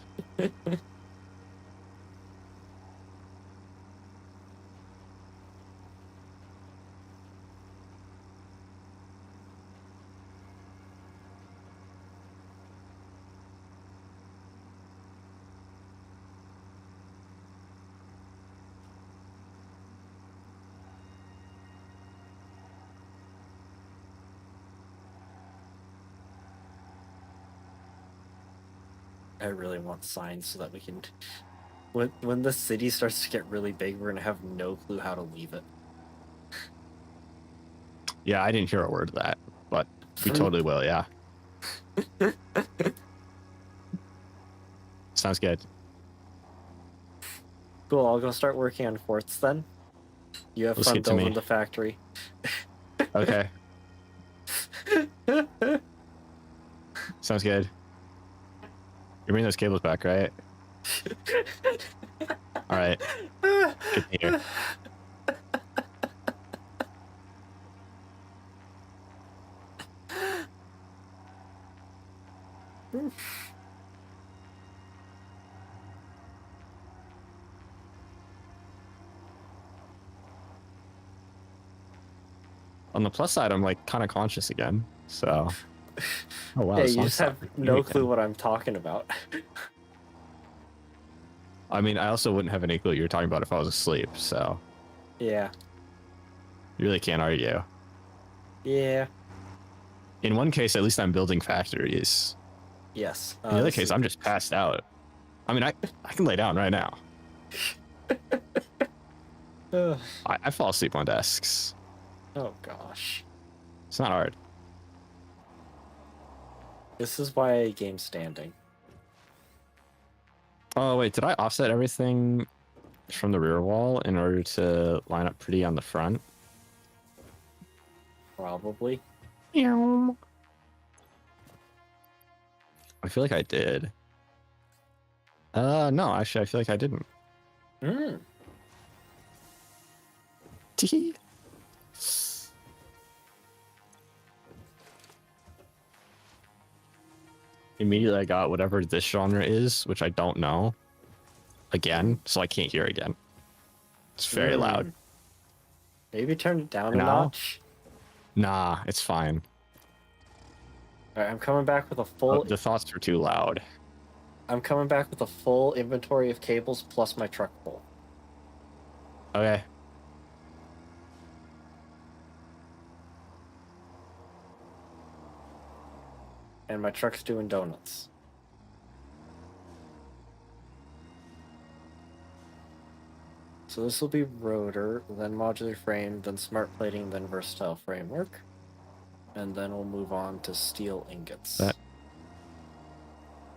I really want signs so that we can... When the city starts to get really big, we're gonna have no clue how to leave it. Yeah, I didn't hear a word of that, but we totally will, yeah. Sounds good. Cool, I'll go start working on quartz then. You have Let's fun get to me. building the factory. Okay. Sounds good. You're bringing those cables back, right? All right. Continue. On the plus side, I'm like kind of conscious again. So, oh wow. Yeah, the you song just have stopped no again. clue what I'm talking about. I mean, I also wouldn't have any clue what you were talking about if I was asleep. So, Yeah. you really can't argue. Yeah. In one case, at least I'm building factories. Yes. In the other case, I'm just passed out. I mean, I can lay down right now. I fall asleep on desks. Oh gosh. It's not hard. This is why I game standing. Oh, wait, did I offset everything from the rear wall in order to line up pretty on the front? Probably. I feel like I did. No, actually, I feel like I didn't. Tee. Immediately I got whatever this genre is, which I don't know. Again, so I can't hear again. It's very loud. Maybe turn it down For a now? notch. Nah, it's fine. Alright, I'm coming back with a full. The thoughts were too loud. I'm coming back with a full inventory of cables plus my truck full. Okay. And my truck's doing donuts. So this will be rotor, then modular frame, then smart plating, then versatile framework. And then we'll move on to steel ingots.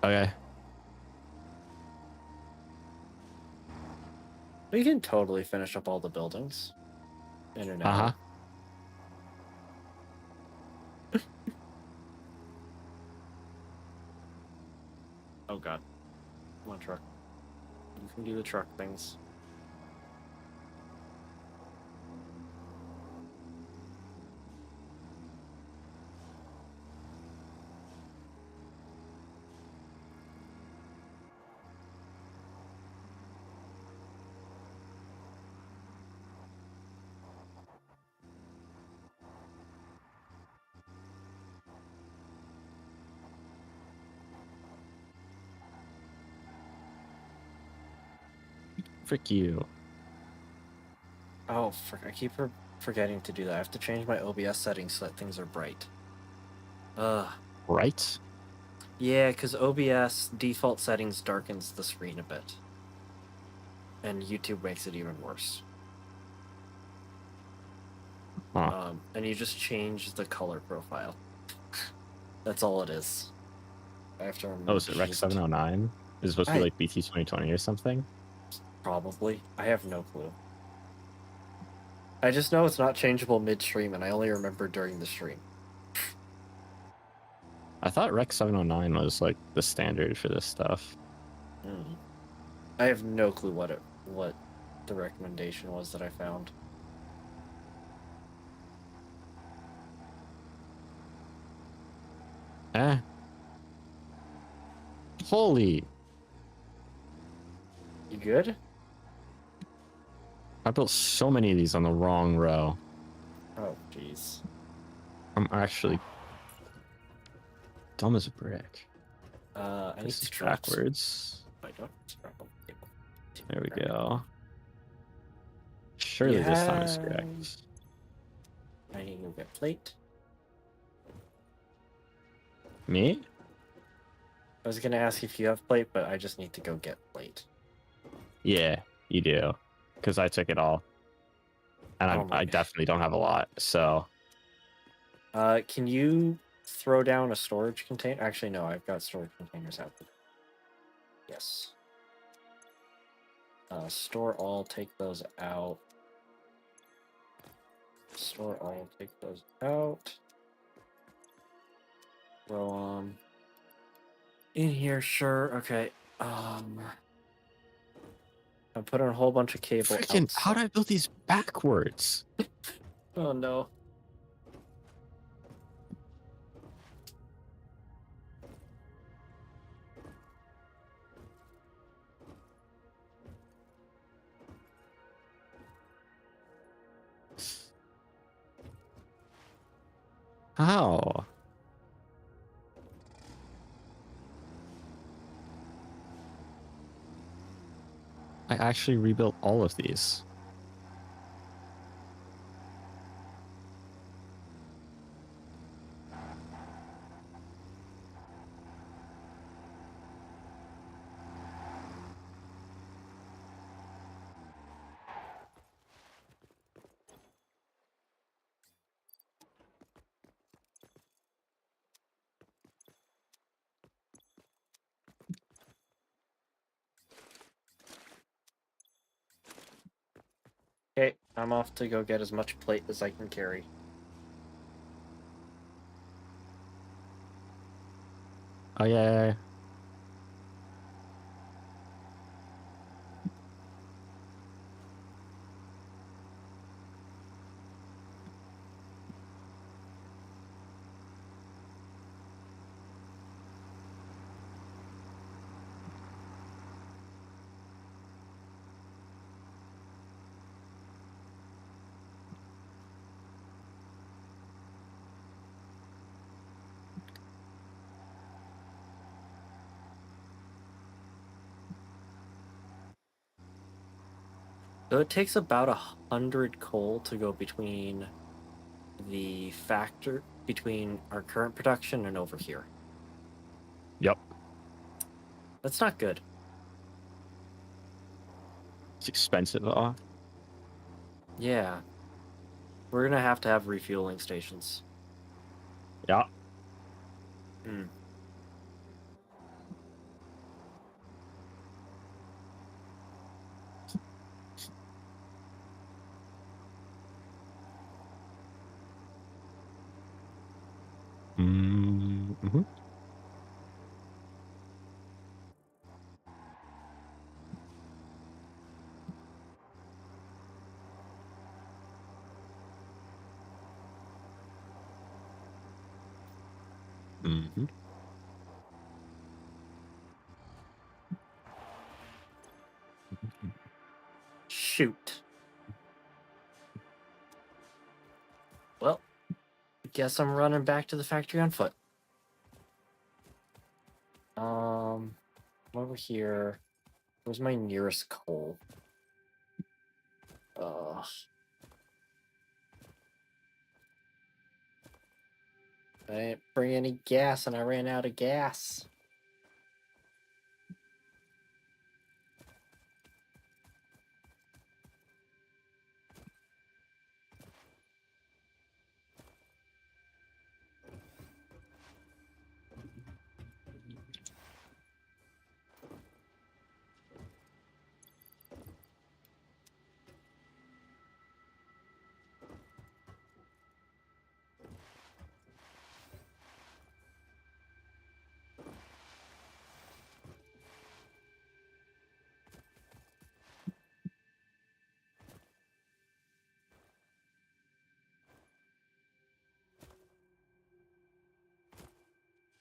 Okay. We can totally finish up all the buildings in an hour. Oh god. Come on, truck. You can do the truck things. Frick you. Oh, I keep forgetting to do that. I have to change my OBS settings so that things are bright. Right? Yeah, because OBS default settings darkens the screen a bit. And YouTube makes it even worse. Huh. And you just change the color profile. That's all it is. I have to remember. Oh, is it Rec 709? Is it supposed to be like BT 2020 or something? Probably. I have no clue. I just know it's not changeable midstream, and I only remember during the stream. I thought Rec 709 was like the standard for this stuff. I have no clue what the recommendation was that I found. Holy. You good? I built so many of these on the wrong row. Oh, jeez. I'm actually dumb as a brick. I need This is to backwards. I don't. There we go. Surely this time is correct. I need to go get plate. Me? I was gonna ask if you have plate, but I just need to go get plate. Yeah, you do. Because I took it all. And I definitely don't have a lot, so. Can you throw down a storage container? Actually, no, I've got storage containers out there. Yes. Store all, take those out. Store all, take those out. Throw them in here, sure. Okay. I'm putting a whole bunch of cable. Freaking, how did I build these backwards? Oh no. How? I actually rebuilt all of these. Okay, I'm off to go get as much plate as I can carry. Oh, yeah. So it takes about 100 coal to go between our current production and over here. Yep. That's not good. It's expensive. Yeah. We're gonna have to have refueling stations. Yeah. Hmm. Mm-hmm. Mm-hmm. Shoot. Well, I guess I'm running back to the factory on foot. Over here. Where's my nearest coal? Ugh. I didn't bring any gas and I ran out of gas.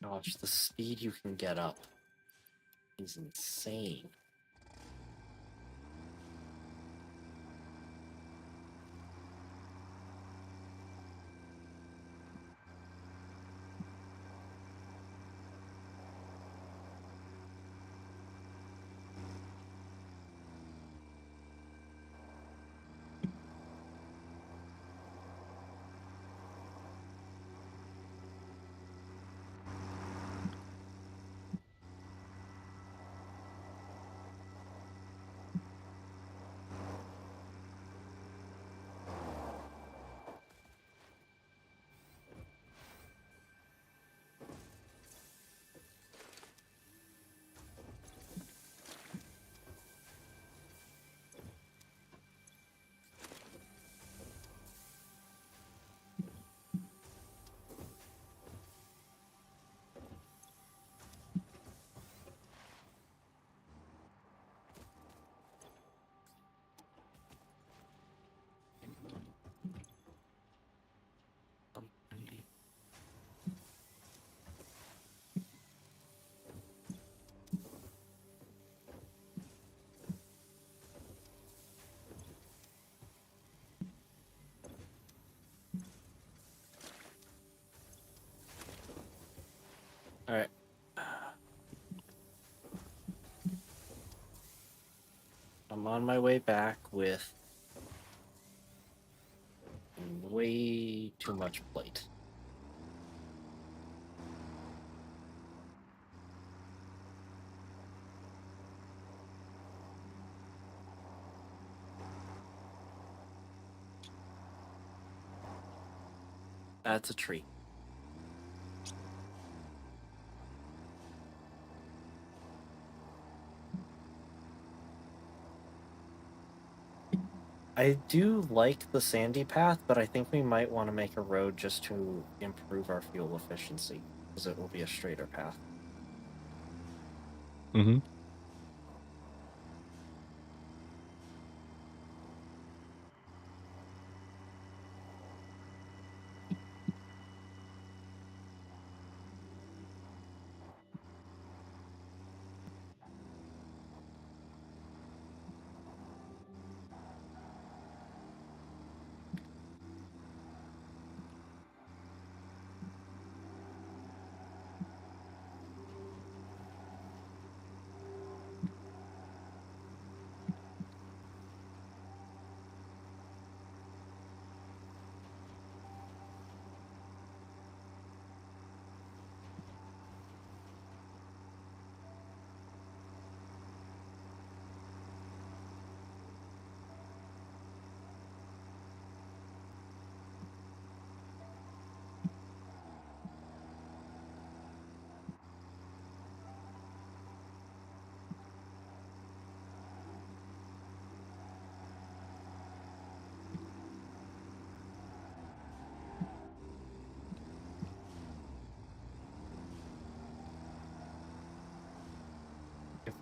Gosh, the speed you can get up is insane. All right. I'm on my way back with way too much plate. That's a tree. I do like the sandy path, but I think we might want to make a road just to improve our fuel efficiency, because it will be a straighter path. Mm-hmm.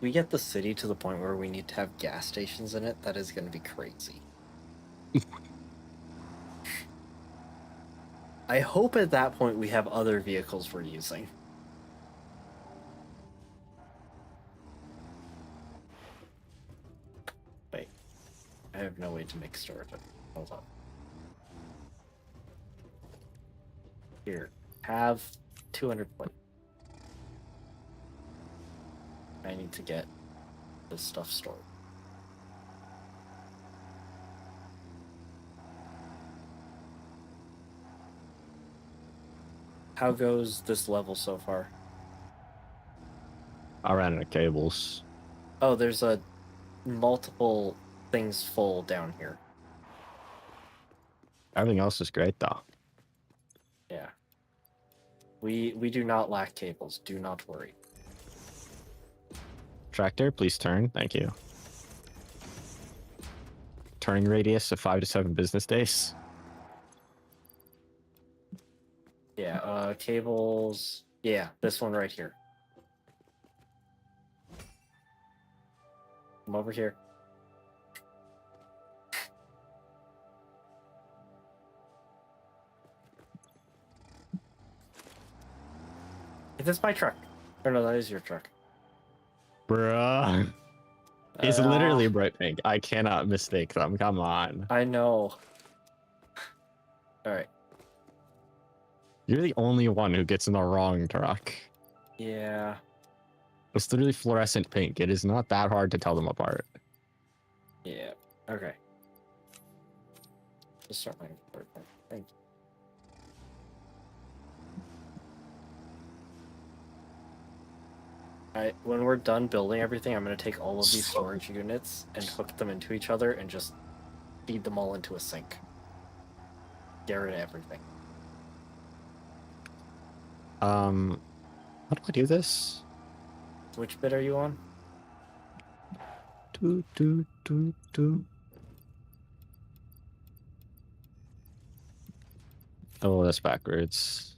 we get the city to the point where we need to have gas stations in it, that is going to be crazy. I hope at that point we have other vehicles we're using. Wait, I have no way to make storage. Hold on. Here, have 200 plate. I need to get this stuff stored. How goes this level so far? I ran out of cables. Oh, there's a multiple things full down here. Everything else is great though. Yeah. We do not lack cables. Do not worry. Tractor, please turn. Thank you. Turning radius of 5 to 7 business days. Yeah, cables. Yeah, this one right here. Come over here. Is this my truck? Or no, that is your truck. Bruh. It's literally bright pink. I cannot mistake them. Come on. I know. Alright. You're the only one who gets in the wrong truck. Yeah. It's literally fluorescent pink. It is not that hard to tell them apart. Yeah. Okay. Just start my birthday. Thank you. Alright, when we're done building everything, I'm going to take all of these storage units and hook them into each other and just feed them all into a sink. Get rid of everything. How do I do this? Which bit are you on? Do, do, do, do. Oh, that's backwards.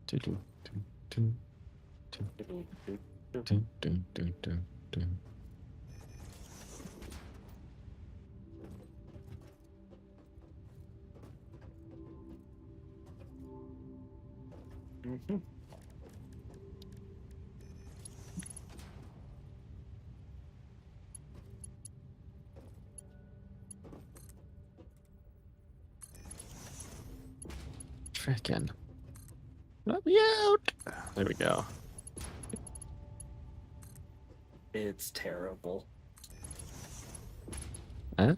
Do, do, do, do, do, do, do, do, do, do. Mm-hmm. Frickin'. Let me out. There we go. It's terrible. Huh?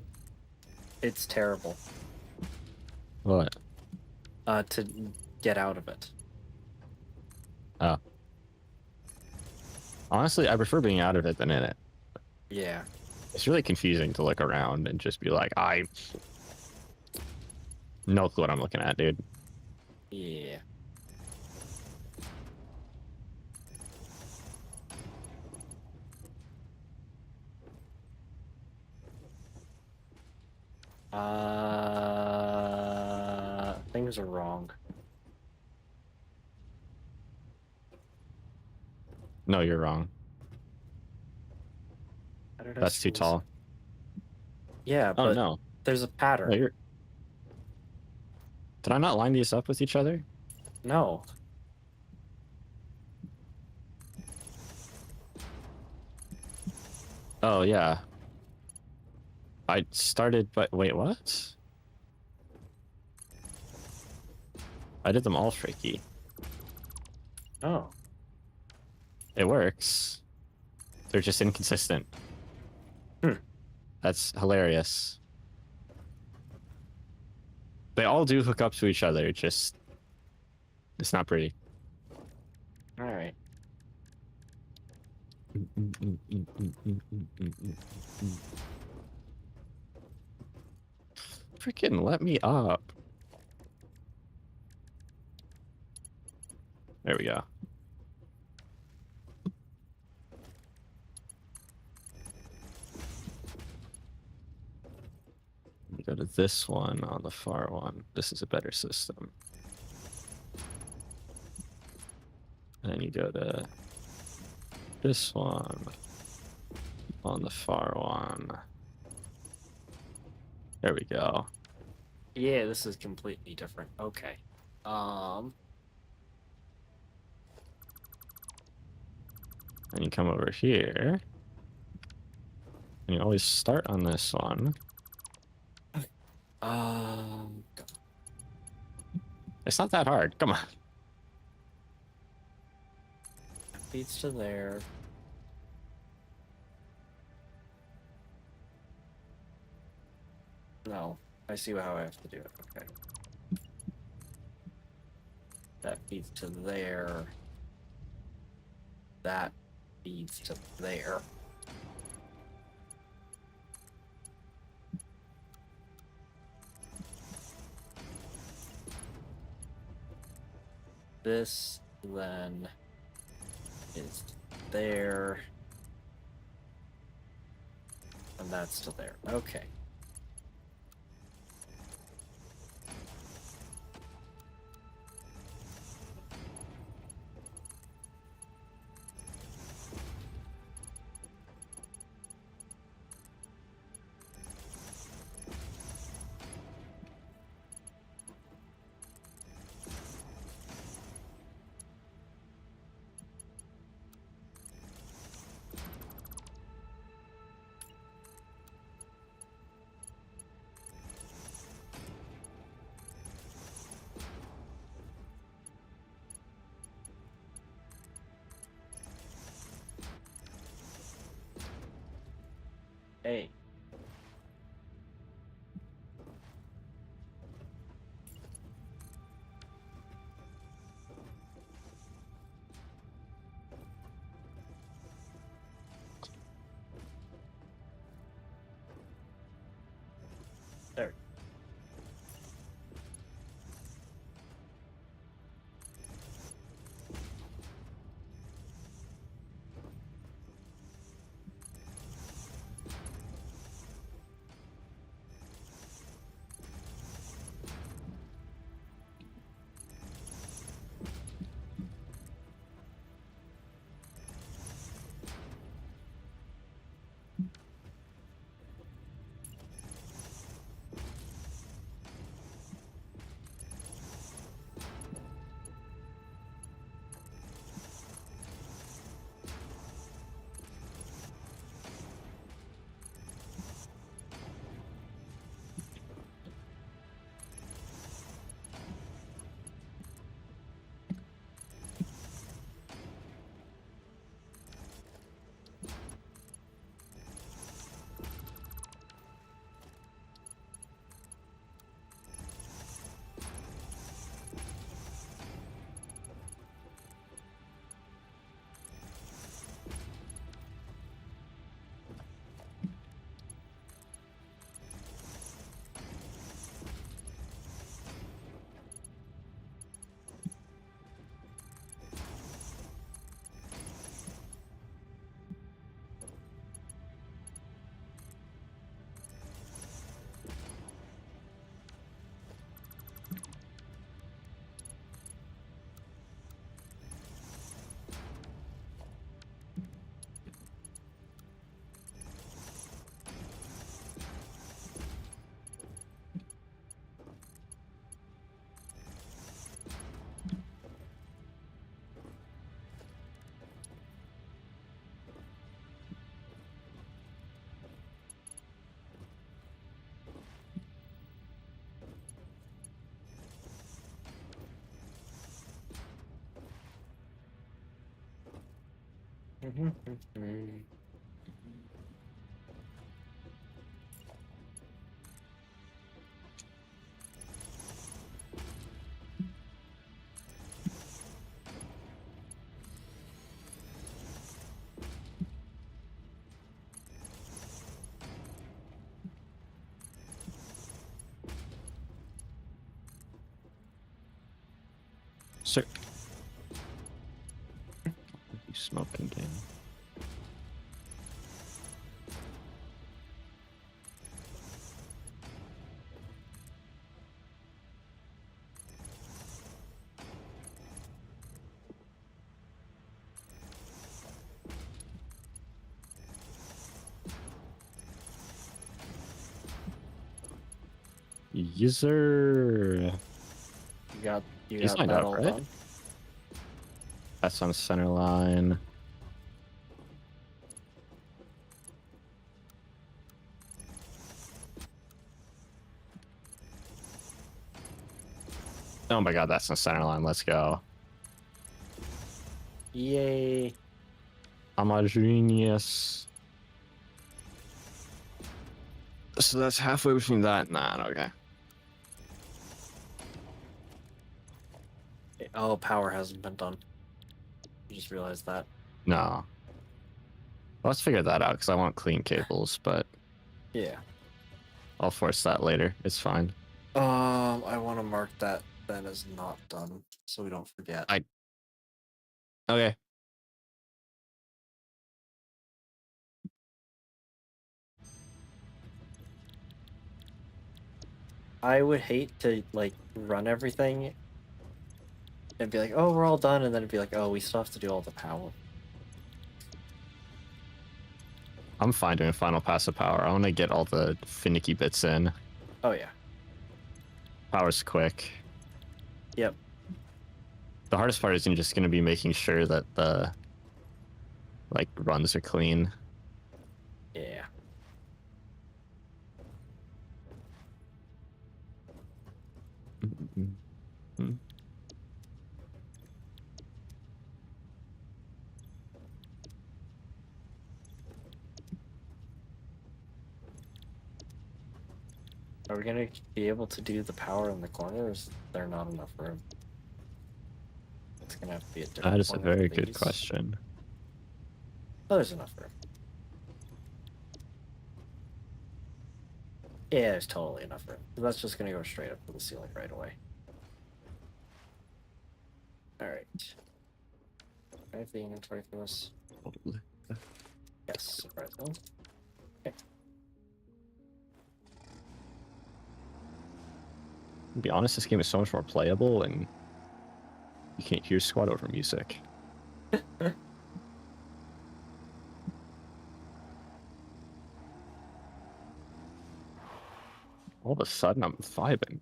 It's terrible. What? To get out of it. Oh. Honestly, I prefer being out of it than in it. Yeah. It's really confusing to look around and just be like, no clue what I'm looking at, dude. Yeah. Things are wrong. No, you're wrong. How did I That's too see this? tall. Yeah, Oh, but no. there's a pattern. No, you're... Did I not line these up with each other? No. Oh, yeah. I started, but wait, what? I did them all freaky. Oh. It works. They're just inconsistent. That's hilarious. They all do hook up to each other, it's not pretty. Alright. Freaking let me up. There we go. to this one on the far one. This is a better system. And then you go to this one on the far one. There we go. Yeah, this is completely different. Okay. And you come over here. And you always start on this one. It's not that hard. Come on. Feeds to there. No, I see how I have to do it. Okay. That feeds to there. That feeds to there. This then is there. And that's to there. Okay. Hey. There. Sir. You smoking game. User. You He's got lined that up, all right? done? That's on center line. Oh my god, that's on center line. Let's go. Yay. I'm a genius. So that's halfway between that and that. Okay. Oh, power hasn't been done. You just realized that. No. Let's figure that out because I want clean cables, but Yeah. I'll force that later. It's fine. I want to mark that then as not done so we don't forget. Okay. I would hate to like run everything and be like, oh, we're all done, and then it'd be like, oh, we still have to do all the power. I'm fine doing final pass of power. I want to get all the finicky bits in. Oh yeah. Power's quick. Yep. The hardest part is just going to be making sure that the like runs are clean. Yeah. Are we gonna be able to do the power in the corner, or is there not enough room? It's gonna have to be a different That is a corner very for good these. question. Oh, there's enough room. Yeah, there's totally enough room. That's just gonna go straight up to the ceiling right away. Alright. I have the inventory for this. Yes, surprisingly. Okay. To be honest, this game is so much more playable and you can't hear squad over music. All of a sudden, I'm vibing.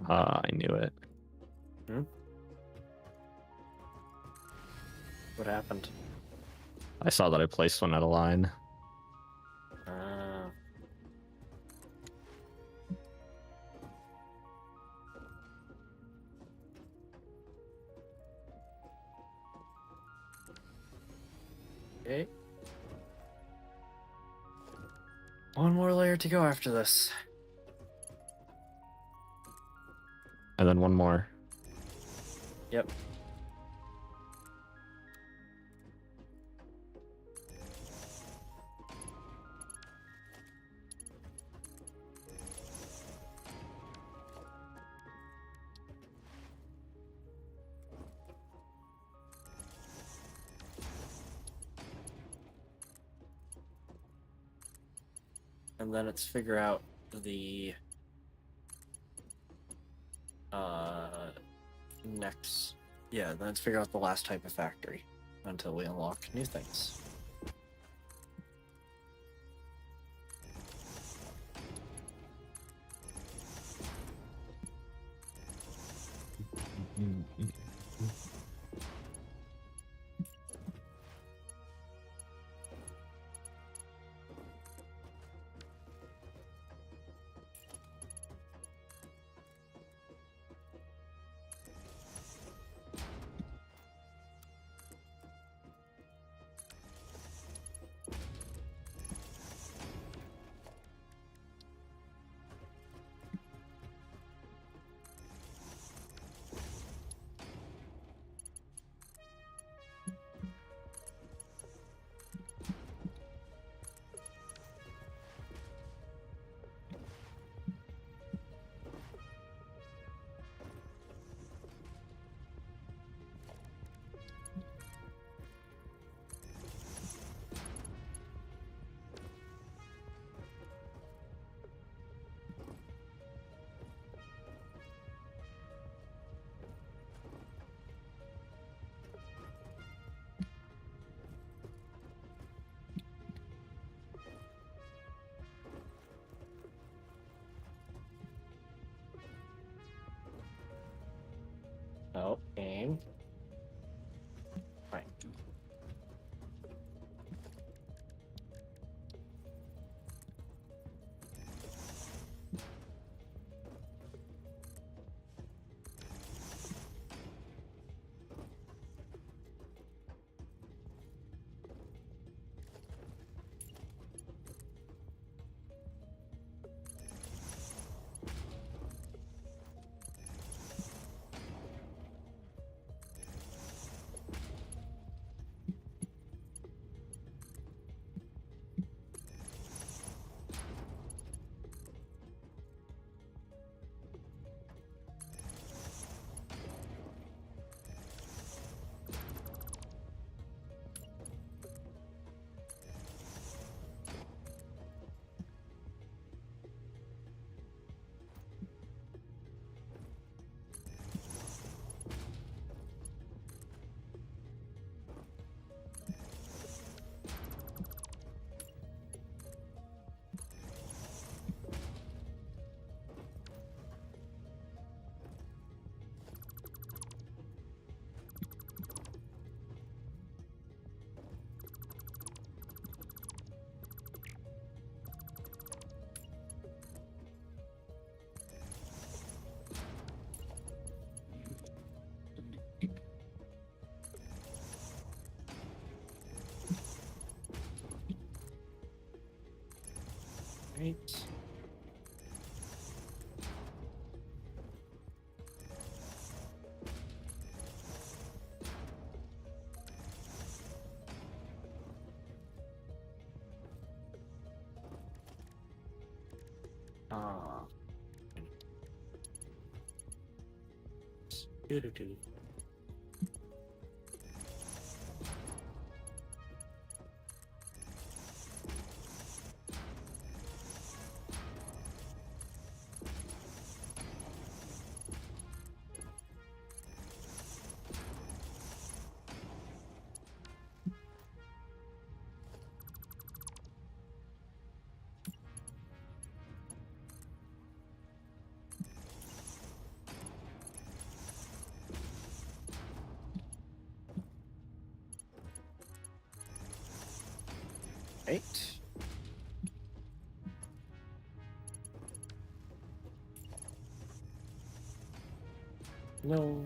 I knew it. Hmm? What happened? I saw that I placed one out of line. Okay. One more layer to go after this. And then one more. Yep. And then it's figure out the next, yeah, then it's figure out the last type of factory until we unlock new things. Right. Ah. Doo-doo-doo. Right. No.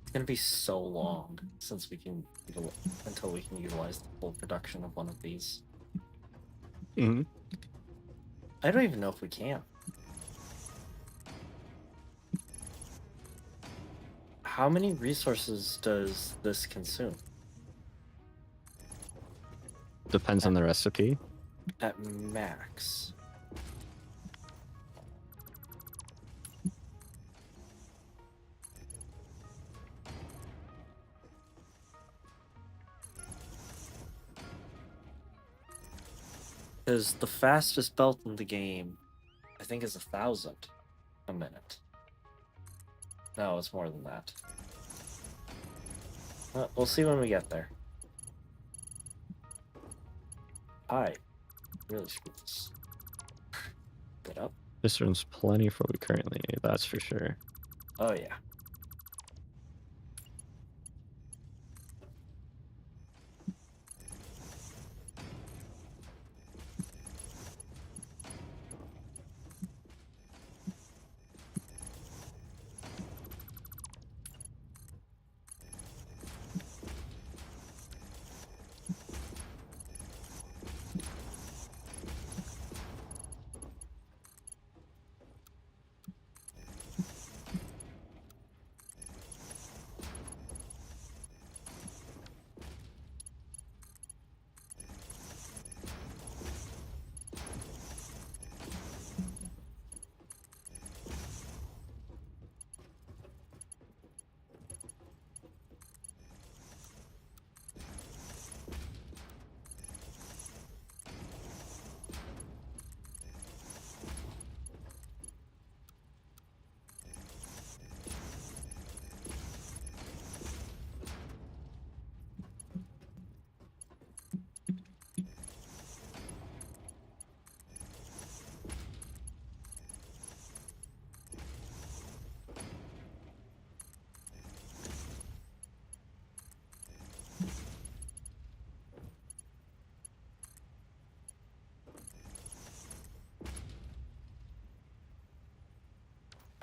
It's gonna be so long since we can until we can utilize the full production of one of these. Mm-hmm. I don't even know if we can. How many resources does this consume? Depends on the recipe. At max. Because the fastest belt in the game, I think, is 1,000 a minute. No, it's more than that. We'll see when we get there. Hi. Really screwed this. Get up. This room's plenty for what we currently need, that's for sure. Oh, yeah.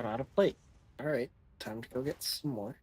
I'm out of plate. Alright, time to go get some more.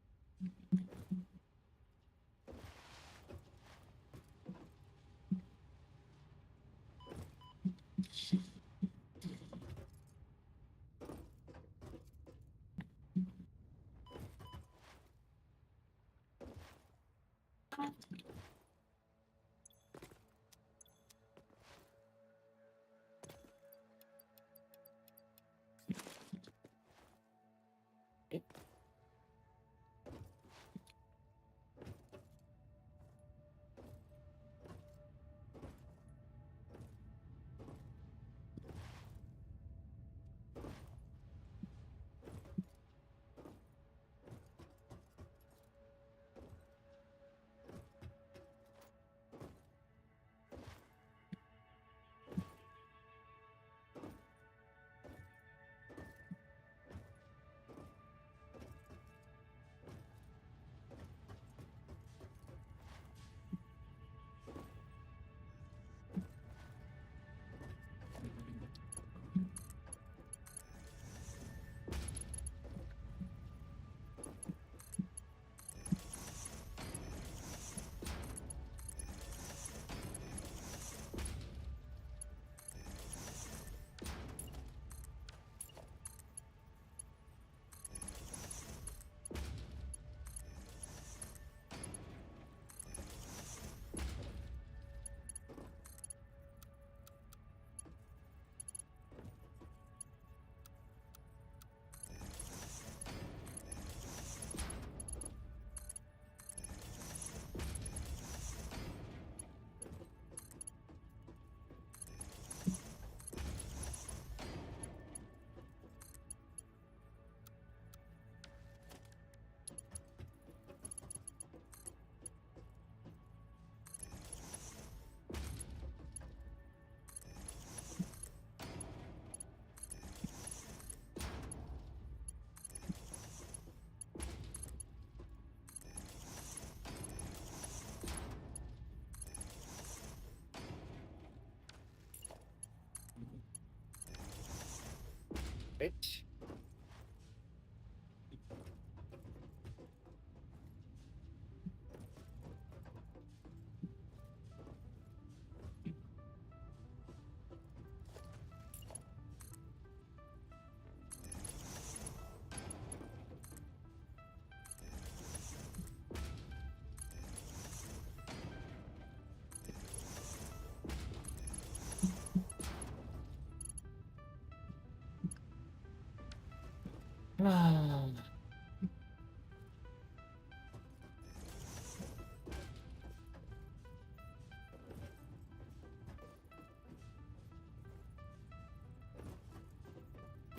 Come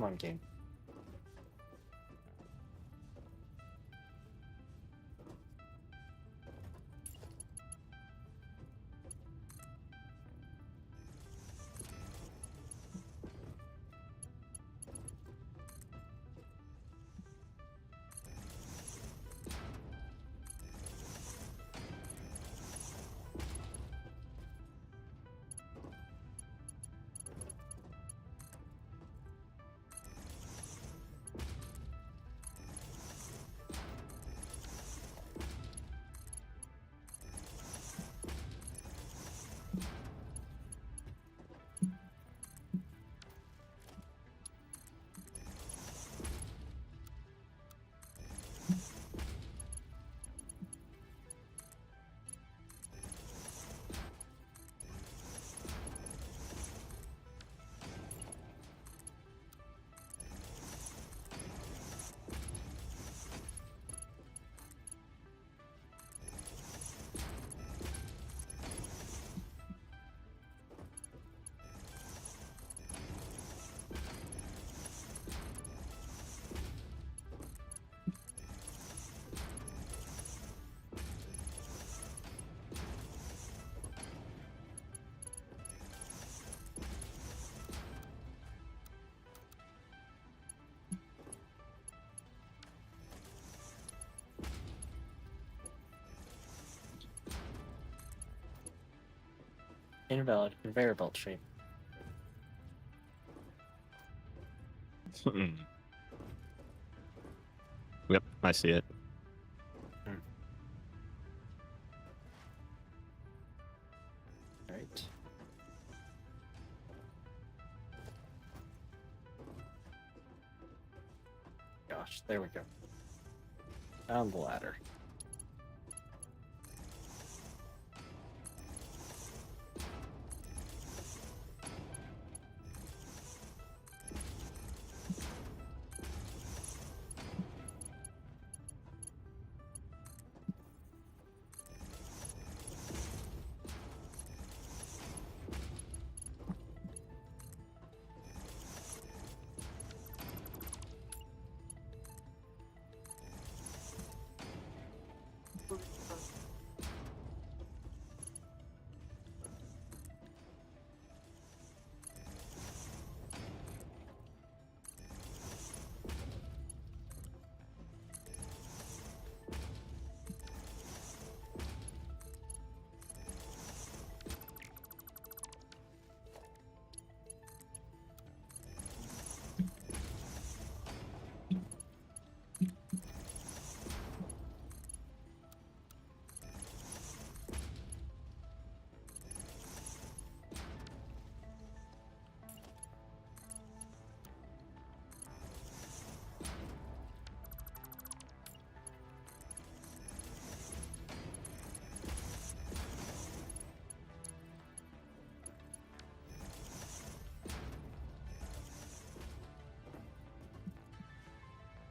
on, game. Invalid conveyor belt shape. Yep, I see it. Right. Gosh, there we go. Down the ladder.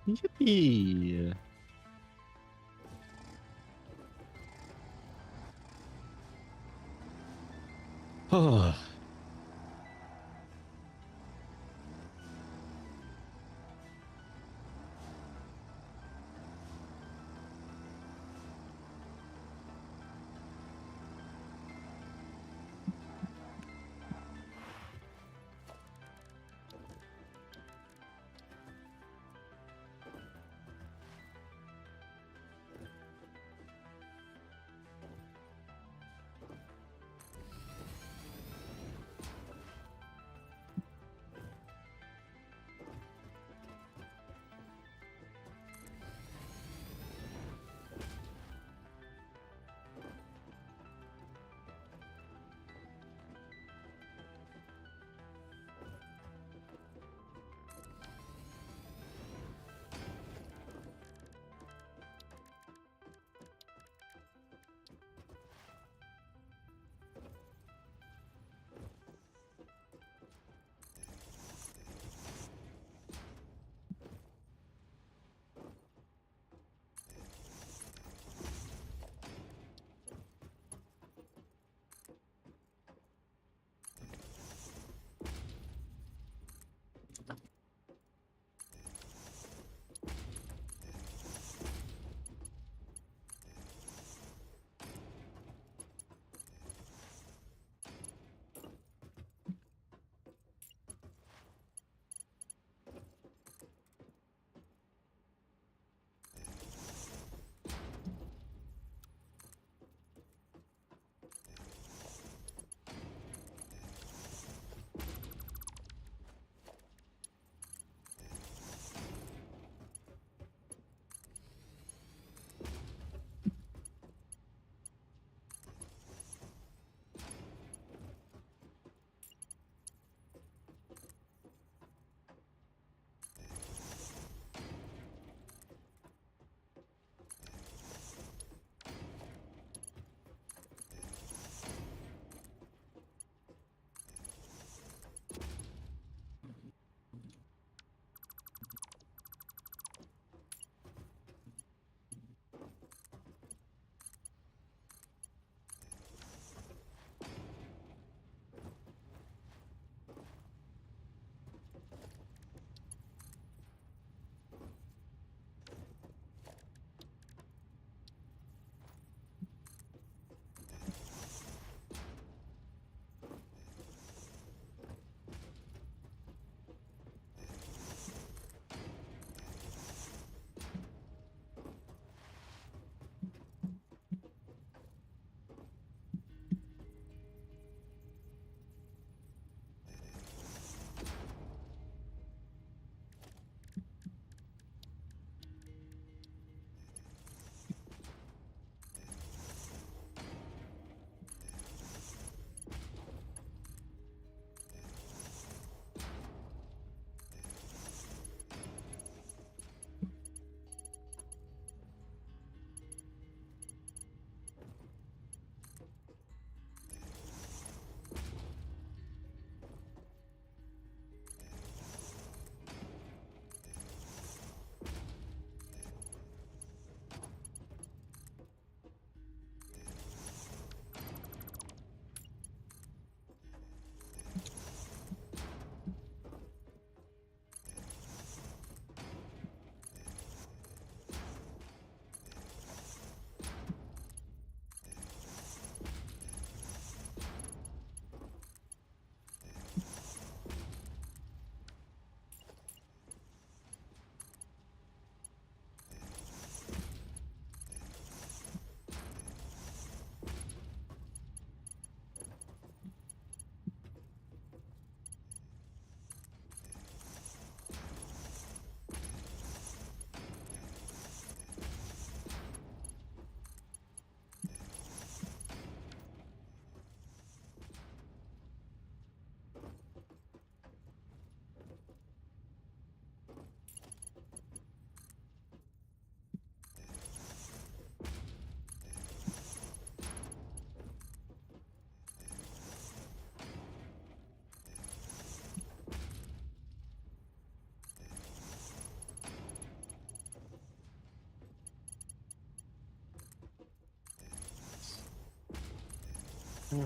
Yippee! Oh. I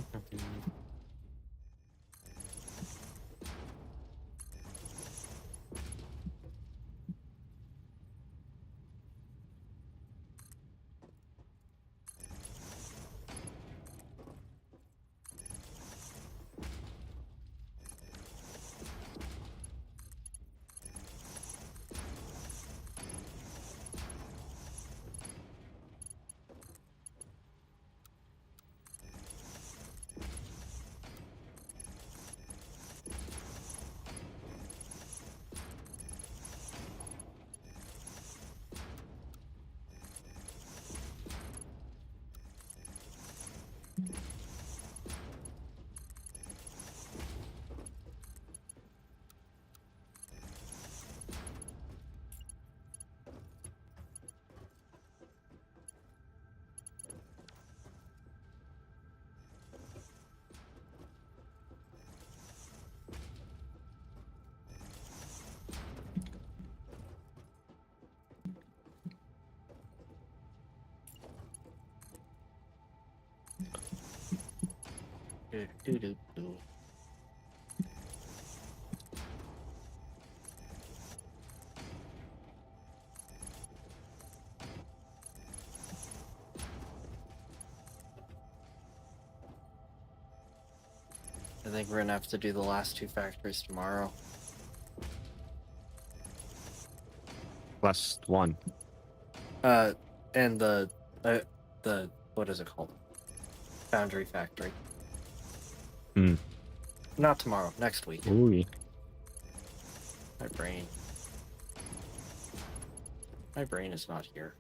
think we're gonna have to do the last 2 factories tomorrow. Last one. And the what is it called? Foundry factory. Hmm. Not tomorrow, next week. Ooh. My brain. My brain is not here.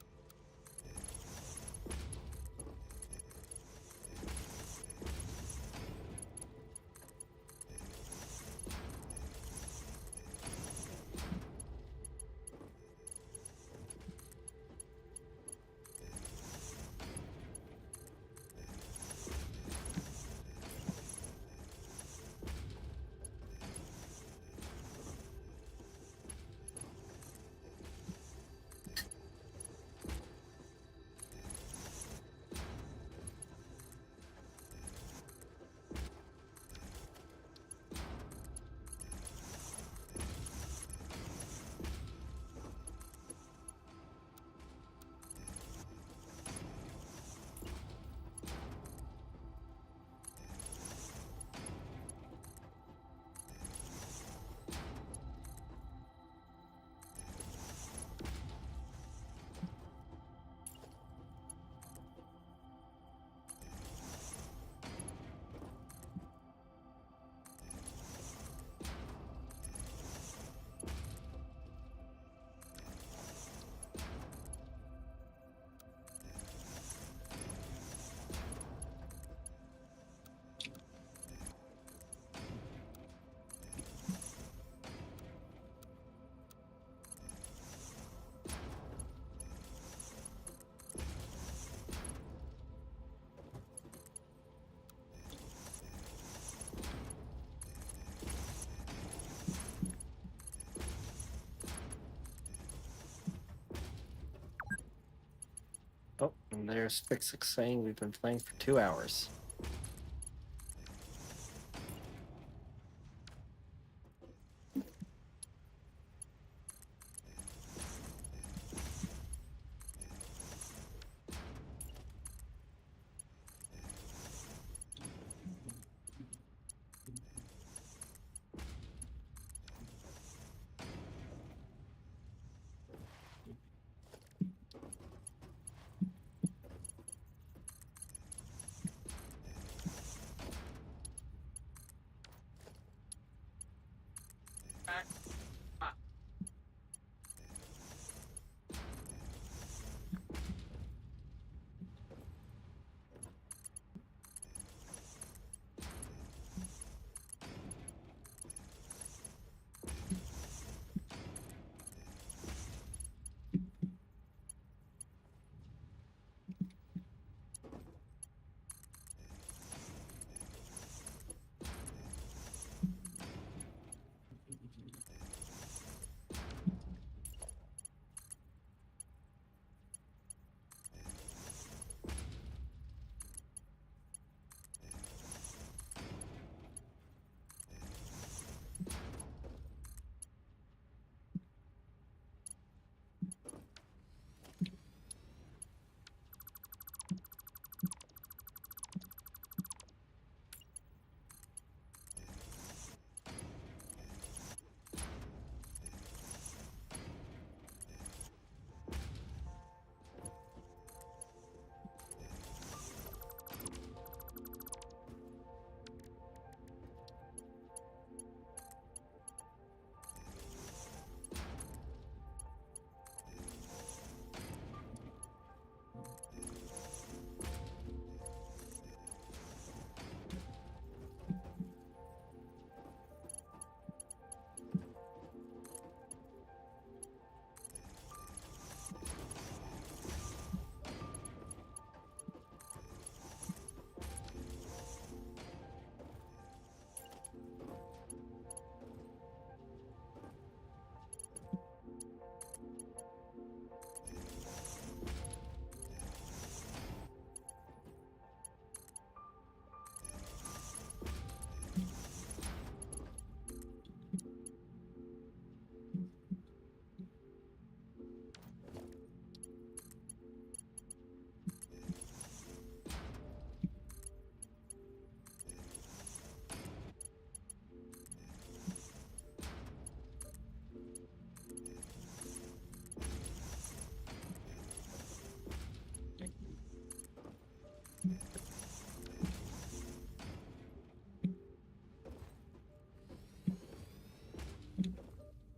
Oh, and there's FICSIT saying we've been playing for 2 hours.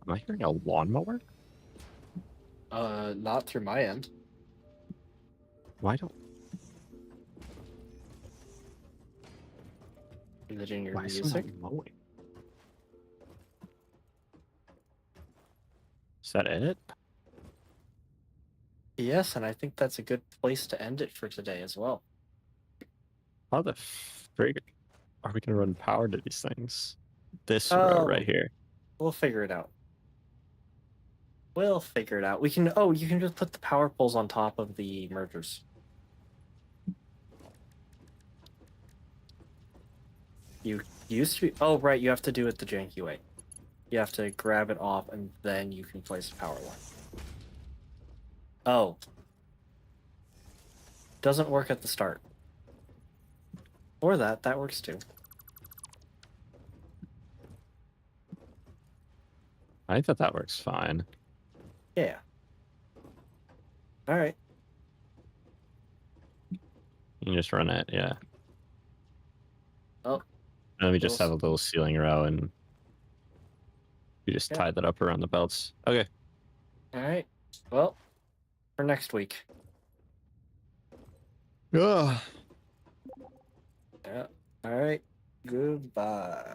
Am I hearing a lawnmower? Not through my end. Why don't? Is it in your Why is music? someone mowing? Is that it? Yes, and I think that's a good place to end it for today as well. How the frig are we gonna run power to these things? This row right here. We'll figure it out. We'll figure it out. We can. Oh, you can just put the power poles on top of the mergers. You used to. Oh, right. You have to do it the janky way. You have to grab it off, and then you can place a power line. Oh. Doesn't work at the start. Or that works too. I think that works fine. Yeah. All right. You can just run it, yeah. Oh. And then we just have a little ceiling row, and we just tie that up around the belts. Okay. All right. Well, for next week. Ugh. Yeah. All right. Goodbye.